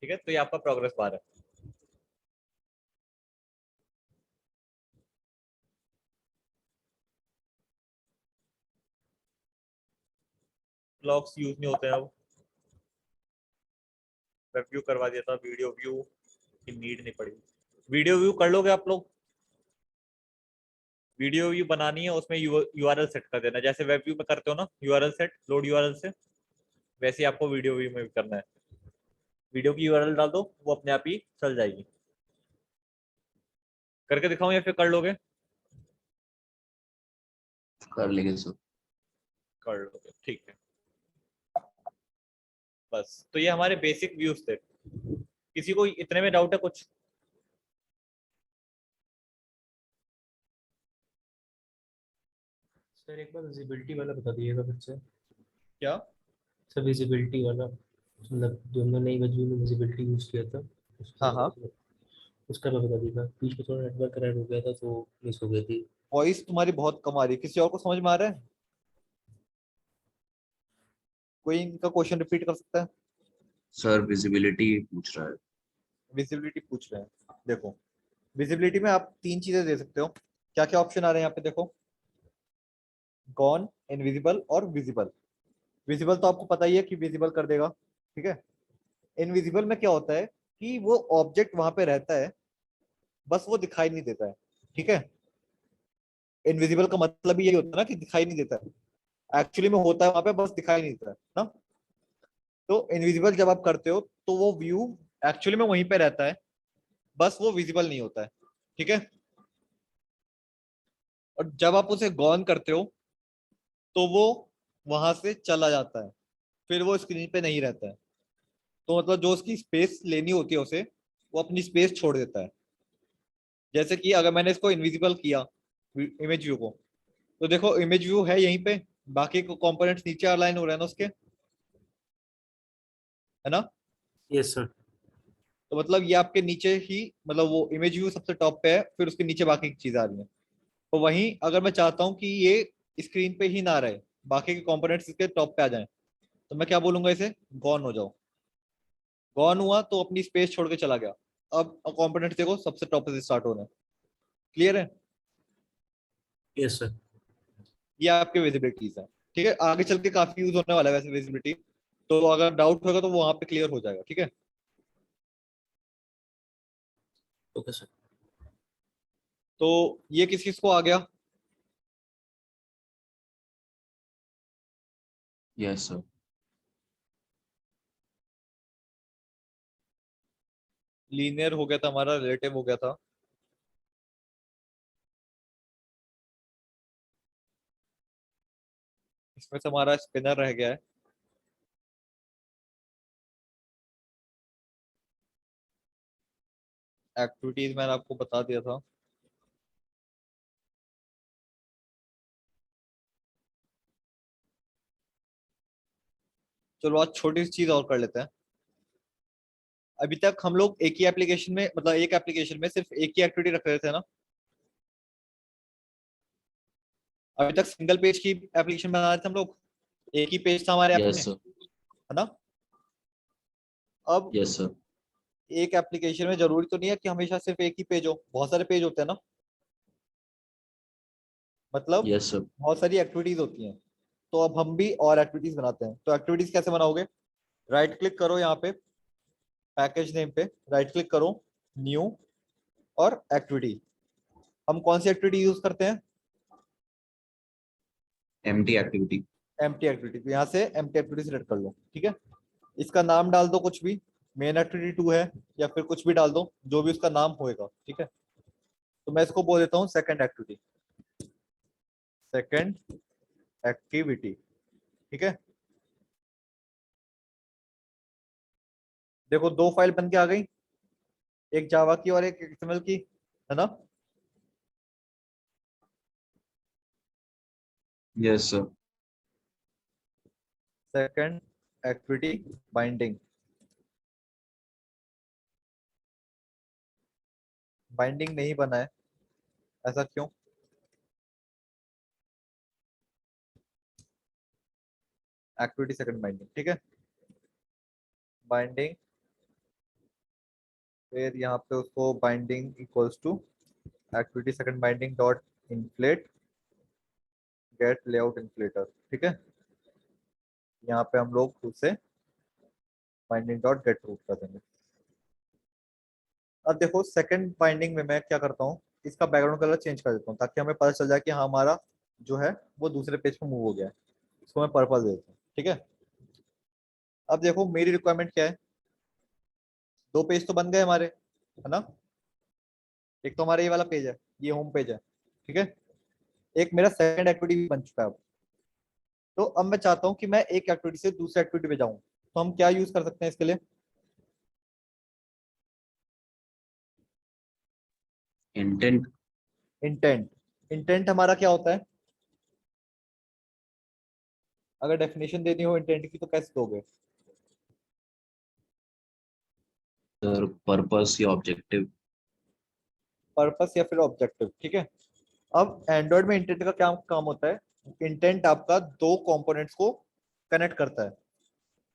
ठीक है। तो ये आपका प्रोग्रेस बार है। ब्लॉक्स यूज नहीं होते हैं अब, वेब व्यू करवा दिया था, वीडियो व्यू की नीड नहीं पड़ी। वीडियो व्यू कर लोगे आप लोग, वीडियो व्यू बनानी है, उसमें यूआरएल सेट कर देना, जैसे वेब व्यू में करते हो ना, यूआरएल सेट, लोड यूआरएल से, वैसे ही आपको वीडियो व्यू में भी करना है। वीडियो की यूआरएल डाल दो, वो अपने आप ही चल जाएगी। करके दिखाऊं या फिर कर लोगे? कर लेंगे सर। कर लोगे, ठीक है। बस, तो ये हमारे बेसिक व्यूज थे। किसी को इतने में डाउट है कुछ? सर एक बार विजिबिलिटी वाला बता दीजिएगा फिर से। क्या? सर विजिबिलिटी वाला, मतलब जो हमने नई वेब में विजिबिलिटी यूज किया था हाँ हाँ, उसका, उसका मैं बता दीजिएगा। बीच में थोड़ा नेटवर्क एरर हो गया था तो मिस हो गई थी। वॉइस तुम्हारी बहुत कम आ रही है, किसी और को समझ में आ रहा है? कोई इनका क्वेश्चन रिपीट कर सकता है? सर विजिबिलिटी पूछ रहा है। विजिबिलिटी पूछ रहे हैं, देखो, विजिबिलिटी में आप तीन चीजें दे सकते हो। क्या क्या ऑप्शन आ रहे हैं यहाँ पे देखो, गॉन, इनविजिबल और विजिबल। विजिबल तो आपको पता ही है कि विजिबल कर देगा, ठीक है। इनविजिबल में क्या होता है कि वो ऑब्जेक्ट वहां पे रहता है, बस वो दिखाई नहीं देता है, ठीक है। इनविजिबल का मतलब यही होता है ना कि दिखाई नहीं देता है, एक्चुअली में होता है वहां पे, बस दिखाई नहीं देता है ना। तो इनविजिबल जब आप करते हो तो वो व्यू एक्चुअली में वहीं पे रहता है, बस वो विजिबल नहीं होता है, ठीक है। और जब आप उसे गॉन करते हो तो वो वहां से चला जाता है, फिर वो स्क्रीन पे नहीं रहता है। तो मतलब जो उसकी स्पेस लेनी होती है उसे, वो अपनी स्पेस छोड़ देता है। जैसे कि अगर मैंने इसको इनविजिबल किया, इमेज व्यू को, तो देखो इमेज व्यू है यहीं पे, बाकी कंपोनेंट्स नीचे अलाइन हो रहे हैं ना उसके, है ना। Yes sir. तो मतलब ये आपके नीचे ही, मतलब वो इमेज व्यू सबसे टॉप पे है, फिर उसके नीचे बाकी की चीज आ रही है। तो वहीं अगर मैं चाहता हूँ कि ये स्क्रीन पे ही ना रहे, बाकी के कंपोनेंट्स इसके टॉप पे आ जाएं, तो मैं क्या बोलूंगा, इसे गॉन हो जाओ। गॉन हुआ तो अपनी स्पेस छोड़ के चला गया। अब कंपोनेंट्स देखो सबसे टॉप से स्टार्ट हो रहे हैं। क्लियर है? Yes sir. ये आपके विजिबिलिटीज है। ठीक है, आगे चल के काफी यूज होने वाला है वैसे विजिबिलिटी, तो अगर डाउट होगा तो वो वहां पे क्लियर हो जाएगा। ठीक है, ओके सर। तो ये किस किस को आ गया? Yes sir. लीनियर हो गया था हमारा, रिलेटिव हो गया था। इसमें से हमारा स्पिनर रह गया है। एक्टिविटीज मैंने आपको बता दिया था। चलो आज छोटी सी चीज और कर लेते हैं। अभी तक हम लोग एक ही एप्लीकेशन में, मतलब एक एप्लीकेशन में सिर्फ एक ही एक्टिविटी रख रहे थे ना। अभी तक सिंगल पेज की एप्लीकेशन बना रहे थे हम लोग, एक ही पेज था हमारे ऐप में, यस सर। है ना। अब यस सर। एक एप्लीकेशन में जरूरी तो नहीं है कि हमेशा सिर्फ एक ही पेज हो, बहुत सारे पेज होते हैं ना, मतलब यस सर। बहुत सारी एक्टिविटीज होती हैं। तो अब हम भी और एक्टिविटीज बनाते हैं। तो एक्टिविटीज कैसे बनाओगे? राइट क्लिक करो यहाँ पे, पैकेज नेम पे राइट क्लिक करो, न्यू, और एक्टिविटी। हम कौन सी एक्टिविटी यूज करते हैं? Empty activity. Empty activity. तो यहाँ से एम्प्टी एक्टिविटी सिलेक्ट कर लो। ठीक है, इसका नाम डाल दो कुछ भी, मेन एक्टिविटी 2 है, या फिर कुछ भी डाल दो जो भी उसका नाम होएगा। ठीक है, तो मैं इसको बोल देता हूँ सेकंड एक्टिविटी। Second activity. ठीक है, देखो दो फाइल बन के आ गई, एक जावा की और एक एक्सएमएल की, है ना। Yes sir. Second activity binding. Binding नहीं बना है, ऐसा क्यों? Activity second binding. ठीक है, बाइंडिंग, फिर यहाँ पे उसको binding equals to activity second binding dot inflate get layout inflater. ठीक है, यहाँ पे हम लोग खुद से बाइंडिंग डॉट गेट रूट कर देंगे। अब देखो सेकंड बाइंडिंग में मैं क्या करता हूँ, इसका बैकग्राउंड कलर चेंज कर देता हूँ ताकि हमें पता चल जाए कि हाँ हमारा जो है वो दूसरे पेज पे मूव हो गया है। इसको मैं पर्पल दे देता हूँ। ठीक है, अब देखो मेरी रिक्वायरमेंट क्या है, दो पेज तो बन गए हमारे, है ना। एक तो हमारा ये वाला पेज है, ये होम पेज है। ठीक है, एक मेरा सेकंड एक्टिविटी भी बन चुका है अब। तो अब मैं चाहता हूँ कि मैं एक एक्टिविटी से दूसरे एक्टिविटी पे जाऊँ, तो हम क्या यूज कर सकते हैं इसके लिए? इंटेंट। इंटेंट। इंटेंट हमारा क्या होता है? अगर डेफिनेशन देनी हो इंटेंट की तो कैसे दोगे? सर पर्पस या ऑब्जेक्टिव। पर्पस या फिर ऑब्जेक्टिव। ठीक है, अब एंड्रॉइड में इंटेंट का क्या काम होता है? इंटेंट आपका दो कंपोनेंट्स को कनेक्ट करता है।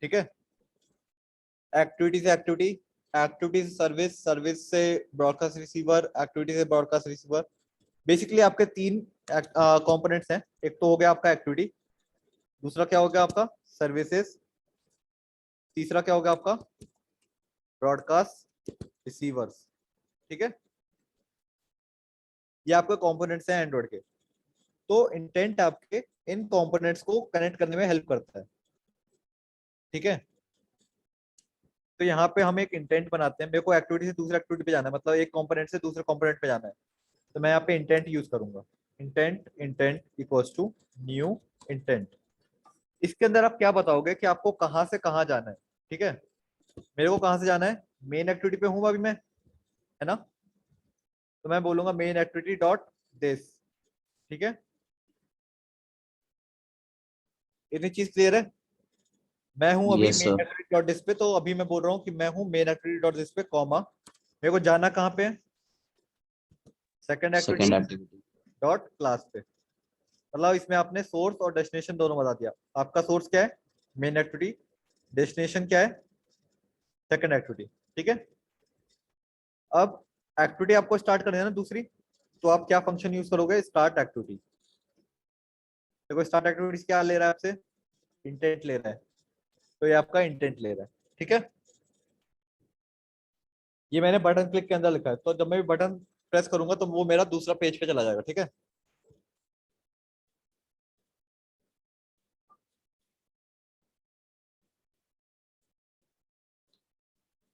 ठीक है, एक्टिविटी से एक्टिविटी, एक्टिविटी से सर्विस, सर्विस से ब्रॉडकास्ट रिसीवर, एक्टिविटी से ब्रॉडकास्ट रिसीवर। बेसिकली आपके तीन कंपोनेंट्स हैं। एक तो हो गया आपका एक्टिविटी, दूसरा क्या हो गया आपका सर्विसेज, तीसरा क्या हो गया आपका ब्रॉडकास्ट रिसीवर्स। ठीक है, ये आपके कंपोनेंट्स हैं एंड्रॉइड के। तो इंटेंट आपके इन कंपोनेंट्स को कनेक्ट करने में हेल्प करता है। ठीक है, तो यहाँ पे हम एक इंटेंट बनाते हैं। मेरे को एक्टिविटी से दूसरे एक्टिविटी पे जाना है, मतलब एक कंपोनेंट से दूसरे कंपोनेंट पे जाना है, तो मैं यहाँ पे इंटेंट यूज करूंगा। Intent, intent equals to new intent. इसके अंदर आप क्या बताओगे कि आपको कहाँ से कहाँ जाना है? ठीक है, मेरे को कहाँ से जाना है, मेन एक्टिविटी पे हूँ अभी मैं, है ना। तो मैं बोलूंगा मेन एक्टिविटी डॉट दिस। ठीक है, इतनी चीज क्लियर है? मैं हूं अभी yes main sir. Activity dot display, तो अभी मैं बोल रहा हूँ कि मैं हूं main activity dot display comma, मेरे को जाना कहाँ पे, second activity second activity. Dot class पे। मतलब इसमें आपने सोर्स और डेस्टिनेशन दोनों बता दिया। आपका सोर्स क्या है, मेन एक्टिविटी, डेस्टिनेशन क्या है, सेकंड एक्टिविटी। ठीक है। अब एक्टिविटी आपको स्टार्ट करनी है ना दूसरी, तो आप क्या फंक्शन यूज करोगे, स्टार्ट एक्टिविटी। देखो स्टार्ट एक्टिविटीज क्या ले रहा है आपसे, इंटेंट ले रहा है, तो ये आपका इंटेंट ले रहा है। ठीक है। ये मैंने बटन क्लिक के अंदर लिखा है, तो जब मैं भी बटन प्रेस करूंगा तो वो मेरा दूसरा पेज पे चला जाएगा। ठीक है।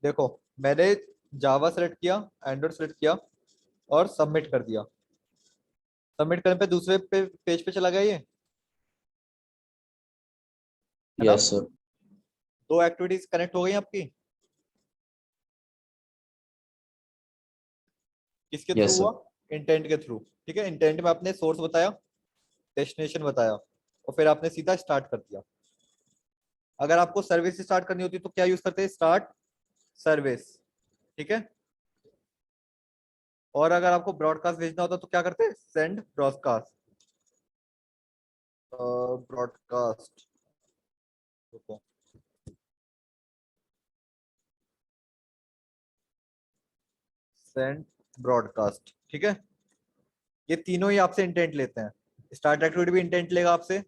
देखो मैंने जावा सेलेक्ट किया, एंड्रॉइड सेलेक्ट किया और सबमिट कर दिया। सबमिट करने पे दूसरे पेज पे चला गया ये, है ना। Yes sir. दो एक्टिविटीज कनेक्ट हो गई आपकी। किसके थ्रू यस हुआ, सर। इंटेंट के थ्रू। ठीक है। इंटेंट में आपने सोर्स बताया, डेस्टिनेशन बताया और फिर आपने सीधा स्टार्ट कर दिया। अगर आपको सर्विस स्टार्ट करनी होती तो क्या यूज करते हैं, स्टार्ट सर्विस। ठीक है। और अगर आपको ब्रॉडकास्ट भेजना होता तो क्या करते हैं, send broadcast. Broadcast, send broadcast. ठीक है। ये तीनों ही आपसे इंटेंट लेते हैं। स्टार्ट एक्टिविटी भी इंटेंट लेगा आपसे,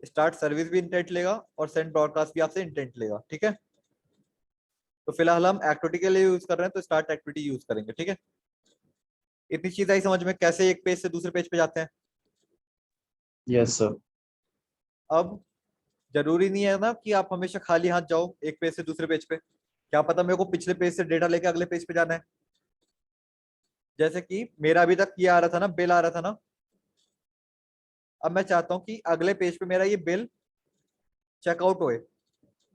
स्टार्ट सर्विस भी इंटेंट लेगा और सेंड ब्रॉडकास्ट भी आपसे इंटेंट लेगा। ठीक है। तो फिलहाल हम एक्टिविटी के लिए यूज कर रहे हैं, तो स्टार्ट एक्टिविटी यूज करेंगे। ठीक है। इतनी चीज आई समझ में, कैसे एक पेज से दूसरे पेज पे जाते हैं। Yes sir. अब जरूरी नहीं है ना कि आप हमेशा खाली हाथ जाओ एक पेज से दूसरे पेज पे। क्या पता मेरे को पिछले पेज से डेटा लेके अगले पेज पे जाना है। जैसे कि मेरा अभी तक ये आ रहा था ना, बिल आ रहा था ना। अब मैं चाहता हूँ कि अगले पेज पे मेरा ये बिल चेकआउट होए,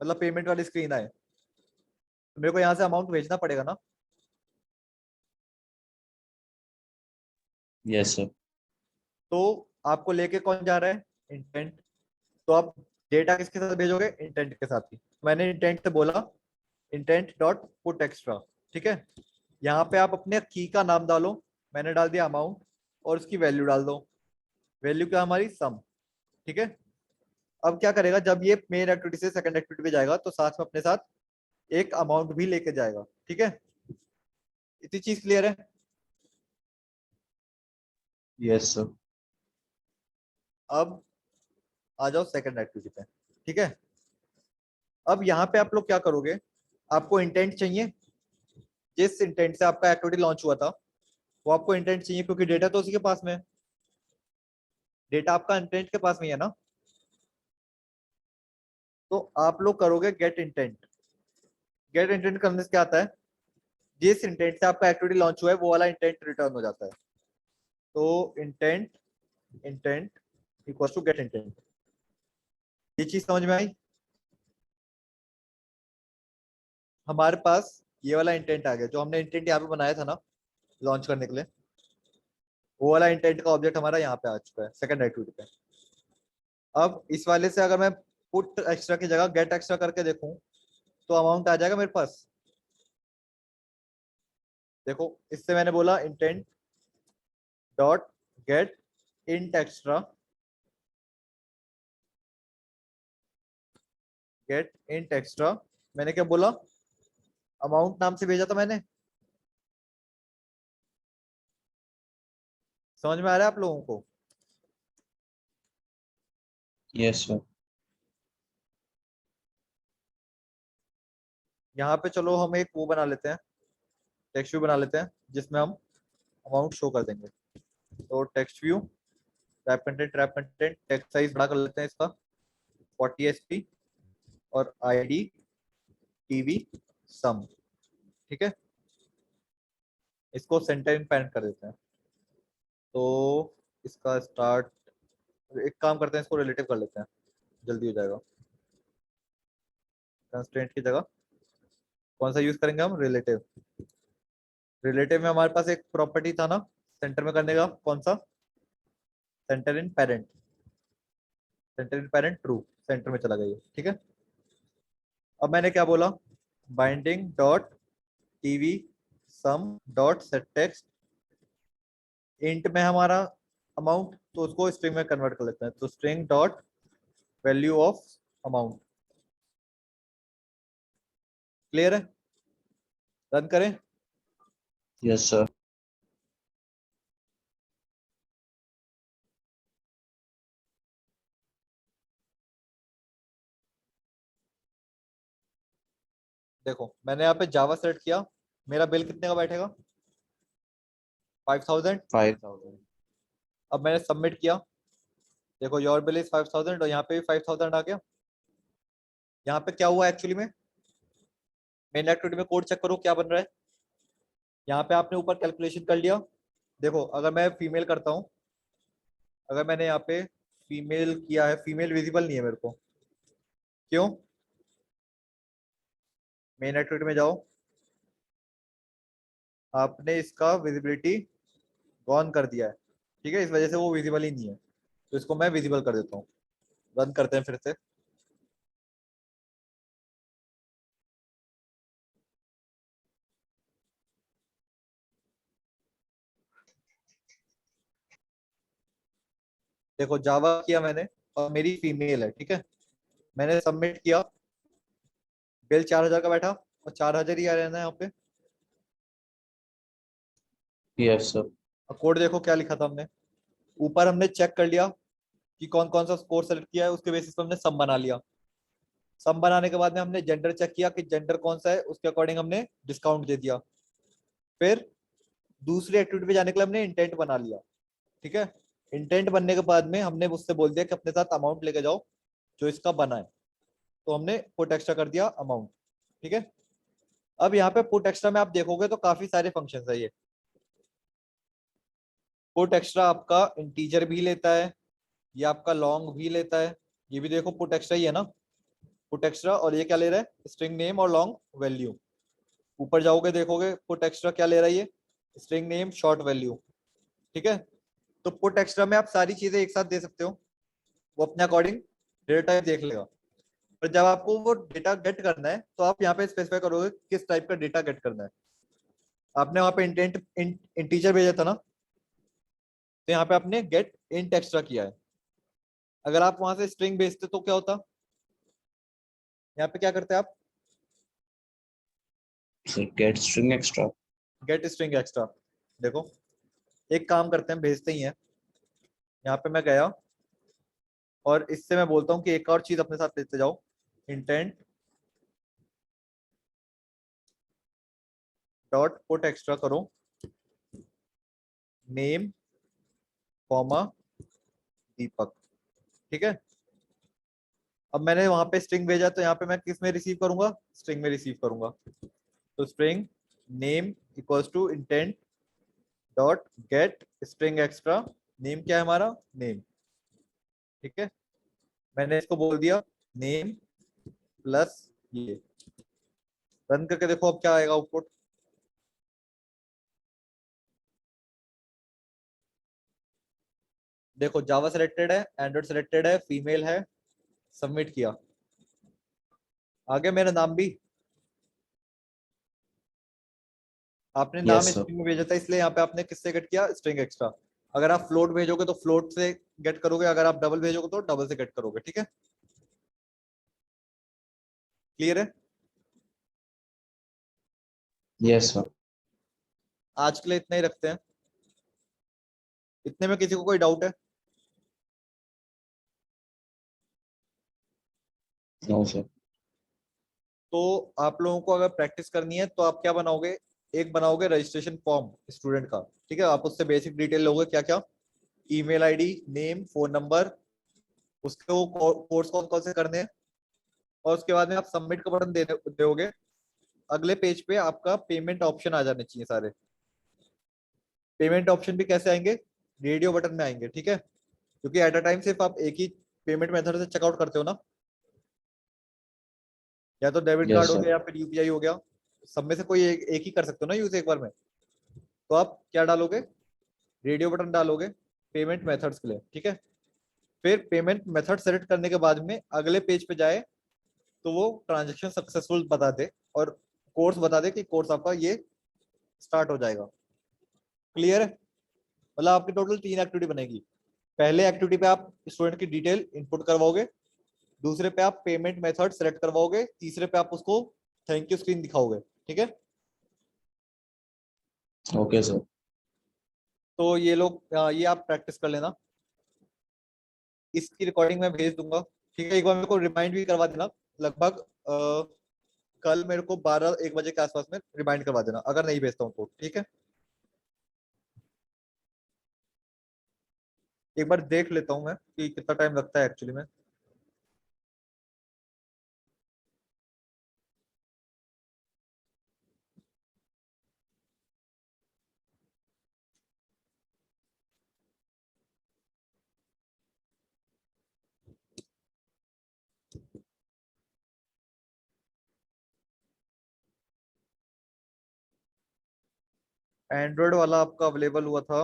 मतलब पेमेंट वाली स्क्रीन आए, तो मेरे को यहाँ से अमाउंट भेजना पड़ेगा ना। Yes sir. तो आपको लेके कौन जा रहा है, इंटेंट। तो आप डेटा किसके साथ भेजोगे, इंटेंट के साथ ही। मैंने इंटेंट से बोला इंटेंट डॉट पुट एक्स्ट्रा। ठीक है। यहाँ पे आप अपने की का नाम डालो, मैंने डाल दिया अमाउंट, और उसकी वैल्यू डाल दो। वैल्यू क्या हमारी, सम। ठीक है। अब क्या करेगा, जब ये मेन एक्टिविटी से सेकंड एक्टिविटी पे जाएगा तो साथ में अपने साथ एक अमाउंट भी लेके जाएगा। ठीक है। इतनी चीज क्लियर है। Yes sir. अब आ जाओ सेकंड एक्टिविटी पे। ठीक है। अब यहाँ पे आप लोग क्या करोगे, आपको इंटेंट चाहिए, जिस इंटेंट से आपका एक्टिविटी लॉन्च हुआ था वो आपको इंटेंट चाहिए, क्योंकि डेटा तो उसी के पास में है। डेटा आपका इंटेंट के पास में ही है ना। तो आप लोग करोगे गेट इंटेंट। गेट इंटेंट करने से क्या आता है, जिस इंटेंट से आपका एक्टिविटी लॉन्च हुआ है वो वाला इंटेंट रिटर्न हो जाता है। तो intent, intent equal to get intent. ये चीज समझ में आई। हमारे पास ये वाला इंटेंट आ गया, जो हमने इंटेंट यहाँ पे बनाया था ना लॉन्च करने के लिए, वो वाला इंटेंट का ऑब्जेक्ट हमारा यहाँ पे आ चुका है सेकंड एक्टिविटी पे। अब इस वाले से अगर मैं पुट एक्स्ट्रा की जगह गेट एक्स्ट्रा करके देखूं तो अमाउंट आ जाएगा मेरे पास। देखो इससे मैंने बोला intent dot get int extra, get int extra. मैंने क्या बोला, अमाउंट नाम से भेजा था मैंने। समझ में आ रहा है आप लोगों को। Yes sir. यहाँ पे चलो हम एक वो बना लेते हैं, टेक्स्ट व्यू बना लेते हैं जिसमें हम अमाउंट शो कर देंगे। तो text view, wrap content, text size बड़ा कर लेते हैं इसका 40 SP, और ID TV सम। ठीक है। इसको सेंटर इन पैरेंट कर देते हैं। तो इसका स्टार्ट, एक काम करते हैं इसको रिलेटिव कर लेते हैं, जल्दी हो जाएगा। कंस्ट्रेंट की जगह कौन सा यूज करेंगे हम, रिलेटिव। रिलेटिव में हमारे पास एक प्रॉपर्टी था ना सेंटर में करने का, कौन सा, सेंटर इन पेरेंट। सेंटर इन पेरेंट ट्रू, सेंटर में चला गया ये। ठीक है। अब मैंने क्या बोला, बाइंडिंग डॉट टीवी सम डॉट सेट टेक्स्ट, इंट में हमारा अमाउंट, तो उसको स्ट्रिंग में कन्वर्ट कर लेते हैं, तो string dot value of amount. Clear है? रन करें। Yes sir. देखो मैंने यहाँ पे जावा सेलेक्ट किया, मेरा बिल कितने का बैठेगा, 5000। 5000। अब मैंने सबमिट किया, देखो योर बिल इज 5000 और यहाँ पे भी 5000 आ गया। यहाँ पे क्या हुआ एक्चुअली में, मेन एक्टिविटी में कोड चेक करो क्या बन रहा है। यहाँ पे आपने ऊपर कैलकुलेशन कर लिया। देखो अगर मैं फीमेल करता हूँ, अगर मैंने यहाँ पे फीमेल किया है, फीमेल विजिबल नहीं है मेरे को, क्यों? मेन एक्टिविटी में जाओ, आपने इसका विजिबिलिटी ऑन कर दिया है, ठीक है, इस वजह से वो विजिबल ही नहीं है, तो इसको मैं विजिबल कर देता हूँ। रन करते हैं फिर से। देखो जावा किया मैंने और मेरी फीमेल है, ठीक है, मैंने सबमिट किया, बिल 4000 का बैठा और 4000 ही आ रहना है यहाँ पे। Yes sir. और कोड देखो क्या लिखा था हमने, ऊपर हमने चेक कर लिया कि कौन कौन सा स्कोर सेलेक्ट किया है, उसके बेसिस पे हमने सम बना लिया। सम बनाने के बाद में हमने जेंडर चेक किया कि जेंडर कौन सा है, उसके अकॉर्डिंग हमने डिस्काउंट दे दिया। फिर दूसरी एक्टिविटी पे जाने के लिए हमने इंटेंट बना लिया, ठीक है। इंटेंट बनने के बाद में हमने उससे बोल दिया कि अपने साथ अमाउंट लेके जाओ जो इसका बना है, तो हमने पुट एक्स्ट्रा कर दिया अमाउंट, ठीक है। अब यहाँ पे पुट एक्स्ट्रा में आप देखोगे तो काफी सारे फंक्शन है। ये पुट एक्स्ट्रा आपका इंटीजर भी लेता है, ये आपका लॉन्ग भी लेता है, ये भी देखो पुट एक्स्ट्रा ही है ना, पुट एक्स्ट्रा। और ये क्या ले रहा है, स्ट्रिंग नेम और लॉन्ग वैल्यू। ऊपर जाओगे देखोगे पुट एक्स्ट्रा क्या ले रहा है, ये स्ट्रिंग नेम शॉर्ट वैल्यू, ठीक है। तो पुट एक्स्ट्रा में आप सारी चीजें एक साथ दे सकते हो, वो अपने अकॉर्डिंग डेटा टाइप देख लेगा। पर जब आपको वो डेटा गेट करना है तो आप यहाँ पे स्पेसिफाई करोगे किस टाइप का डेटा गेट करना है। आपने वहां पे इंटेंट इंटीजर भेजा था ना, तो यहाँ पे आपने गेट इंट एक्स्ट्रा किया है। अगर आप वहां से स्ट्रिंग भेजते तो क्या होता, यहाँ पे क्या करते आप, sir gate string extra. Gate string extra. देखो एक काम करते हैं, भेजते ही हैं। यहाँ पे मैं गया और इससे मैं बोलता हूँ कि एक और चीज अपने साथ लेते जाओ, इंटेंट डॉट पुट एक्स्ट्रा करो नेम कॉमा दीपक, ठीक है। अब मैंने वहां पे स्ट्रिंग भेजा, तो यहाँ पे मैं किस में रिसीव करूंगा, स्ट्रिंग में रिसीव करूंगा। तो string name equals to intent dot get string extra, name क्या है हमारा, नेम, ठीक है। मैंने इसको बोल दिया नेम प्लस ये। रन करके देखो अब क्या आएगा आउटपुट। देखो जावा सिलेक्टेड है, एंड्रॉइड सिलेक्टेड है, फीमेल है, सबमिट किया, आगे मेरा नाम भी, आपने नाम यस सर। स्ट्रिंग में भेजा था इसलिए यहाँ पे आपने किससे गेट किया, स्ट्रिंग एक्स्ट्रा। अगर आप फ्लोट भेजोगे तो फ्लोट से गेट करोगे, अगर आप डबल भेजोगे तो डबल से गेट करोगे, ठीक है। क्लियर है? Yes sir. आज के लिए इतना ही रखते हैं। इतने में किसी को कोई डाउट है? No sir. तो आप लोगों को अगर प्रैक्टिस करनी है तो आप क्या बनाओगे, एक बनाओगे रजिस्ट्रेशन फॉर्म स्टूडेंट का, ठीक है। आप उससे बेसिक डिटेल लोगे, क्या क्या, email ID, name, phone number, उसके वो कोर्स कौन कौन से करने हैं, और उसके बाद में आप सबमिट का बटन दोगे। अगले पेज पे आपका पेमेंट ऑप्शन आ जाने चाहिए सारे। पेमेंट ऑप्शन भी कैसे आएंगे, रेडियो बटन में आएंगे, ठीक है, क्योंकि एट अ टाइम सिर्फ आप एक ही पेमेंट मेथड से चेकआउट करते हो ना, या तो डेबिट कार्ड यस हो सर। गया या फिर यूपीआई हो गया, सब में से कोई एक ही कर सकते हो ना यूज एक बार में। तो आप क्या डालोगे, रेडियो बटन डालोगे पेमेंट मेथड्स के लिए, ठीक है। फिर पेमेंट मेथड सेलेक्ट करने के बाद में अगले पेज पे जाए, तो वो ट्रांजेक्शन सक्सेसफुल बता दे और कोर्स बता दे कि कोर्स आपका ये स्टार्ट हो जाएगा। क्लियर है? मतलब आपकी टोटल 3 एक्टिविटी बनेगी। पहले एक्टिविटी पे आप स्टूडेंट की डिटेल इनपुट करवाओगे, दूसरे पे आप पेमेंट मेथड सेलेक्ट करवाओगे, तीसरे पे आप उसको थैंक यू स्क्रीन दिखाओगे। ठीक है? Okay sir. तो ये लोग ये आप प्रैक्टिस कर लेना, इसकी रिकॉर्डिंग मैं भेज दूंगा। ठीक है? एक बार मेरे को रिमाइंड भी करवा देना, लगभग कल मेरे को 12-1 बजे के आसपास में रिमाइंड करवा देना अगर नहीं भेजता हूँ तो। ठीक है? एक बार देख लेता हूँ मैं कि कितना टाइम लगता है एक्चुअली में। एंड्रॉयड वाला आपका अवेलेबल हुआ था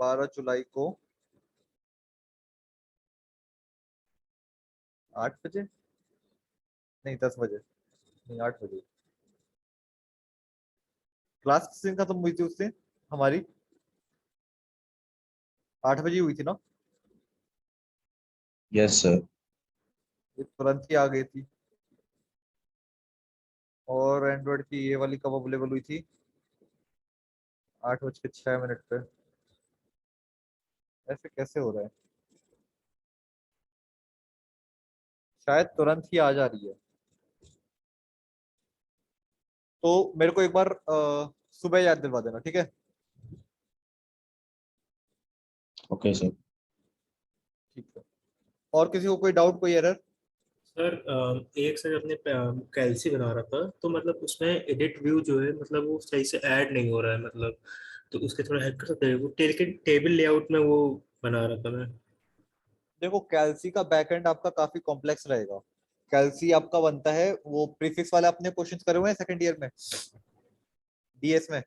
12 जुलाई को 8 बजे, नहीं 10 बजे, नहीं 8 बजे। क्लास किस दिन खत्म हुई थी उससे हमारी? 8 बजे हुई थी ना? Yes sir. ये तुरंत ही आ गई थी। और एंड्रॉयड की ये वाली कब अवेलेबल हुई थी? 8 बज के 6 मिनट पे। ऐसे कैसे हो रहा है? शायद तुरंत ही आ जा रही है। तो मेरे को एक बार सुबह याद दिलवा देना। ठीक है? Okay sir. ठीक है। और किसी को कोई डाउट, कोई एरर? सर एक सर अपने कैलसी बना रहा था, तो मतलब उसमें एडिट व्यू जो है मतलब वो सही से ऐड नहीं हो रहा है, मतलब तो उसके थोड़ा हेल्प कर सकते हैं? वो टेबल लेआउट में वो बना रहा था मैं। देखो, कैलसी का बैकएंड आपका काफी कॉम्प्लेक्स रहेगा। कैलसी आपका बनता है, वो प्रीफिक्स वाले अपने क्वेश्चन करे हुए हैं सेकंड ईयर में, डीएस में, अ,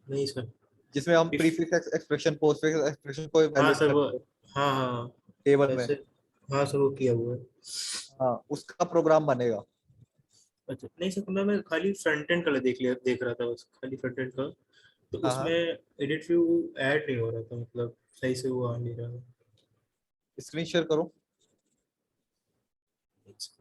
नहीं सर। जिसमें हम if prefix expression, postfix expression को हाँ इवैल्यूएट सर वो, करते हैं हाँ हाँ टेबल में। वैसे, हाँ सर वो किया हुआ है। हाँ, उसका प्रोग्राम बनेगा। अच्छा नहीं सर, मैं खाली फ्रंट एंड का देख रहा था, बस खाली फ्रंट एंड का। तो हाँ उसमें हाँ, एडिट व्यू ऐड नहीं हो रहा था, मतलब सही से वो आ नहीं रहा स्क्रीन शेयर करो। था।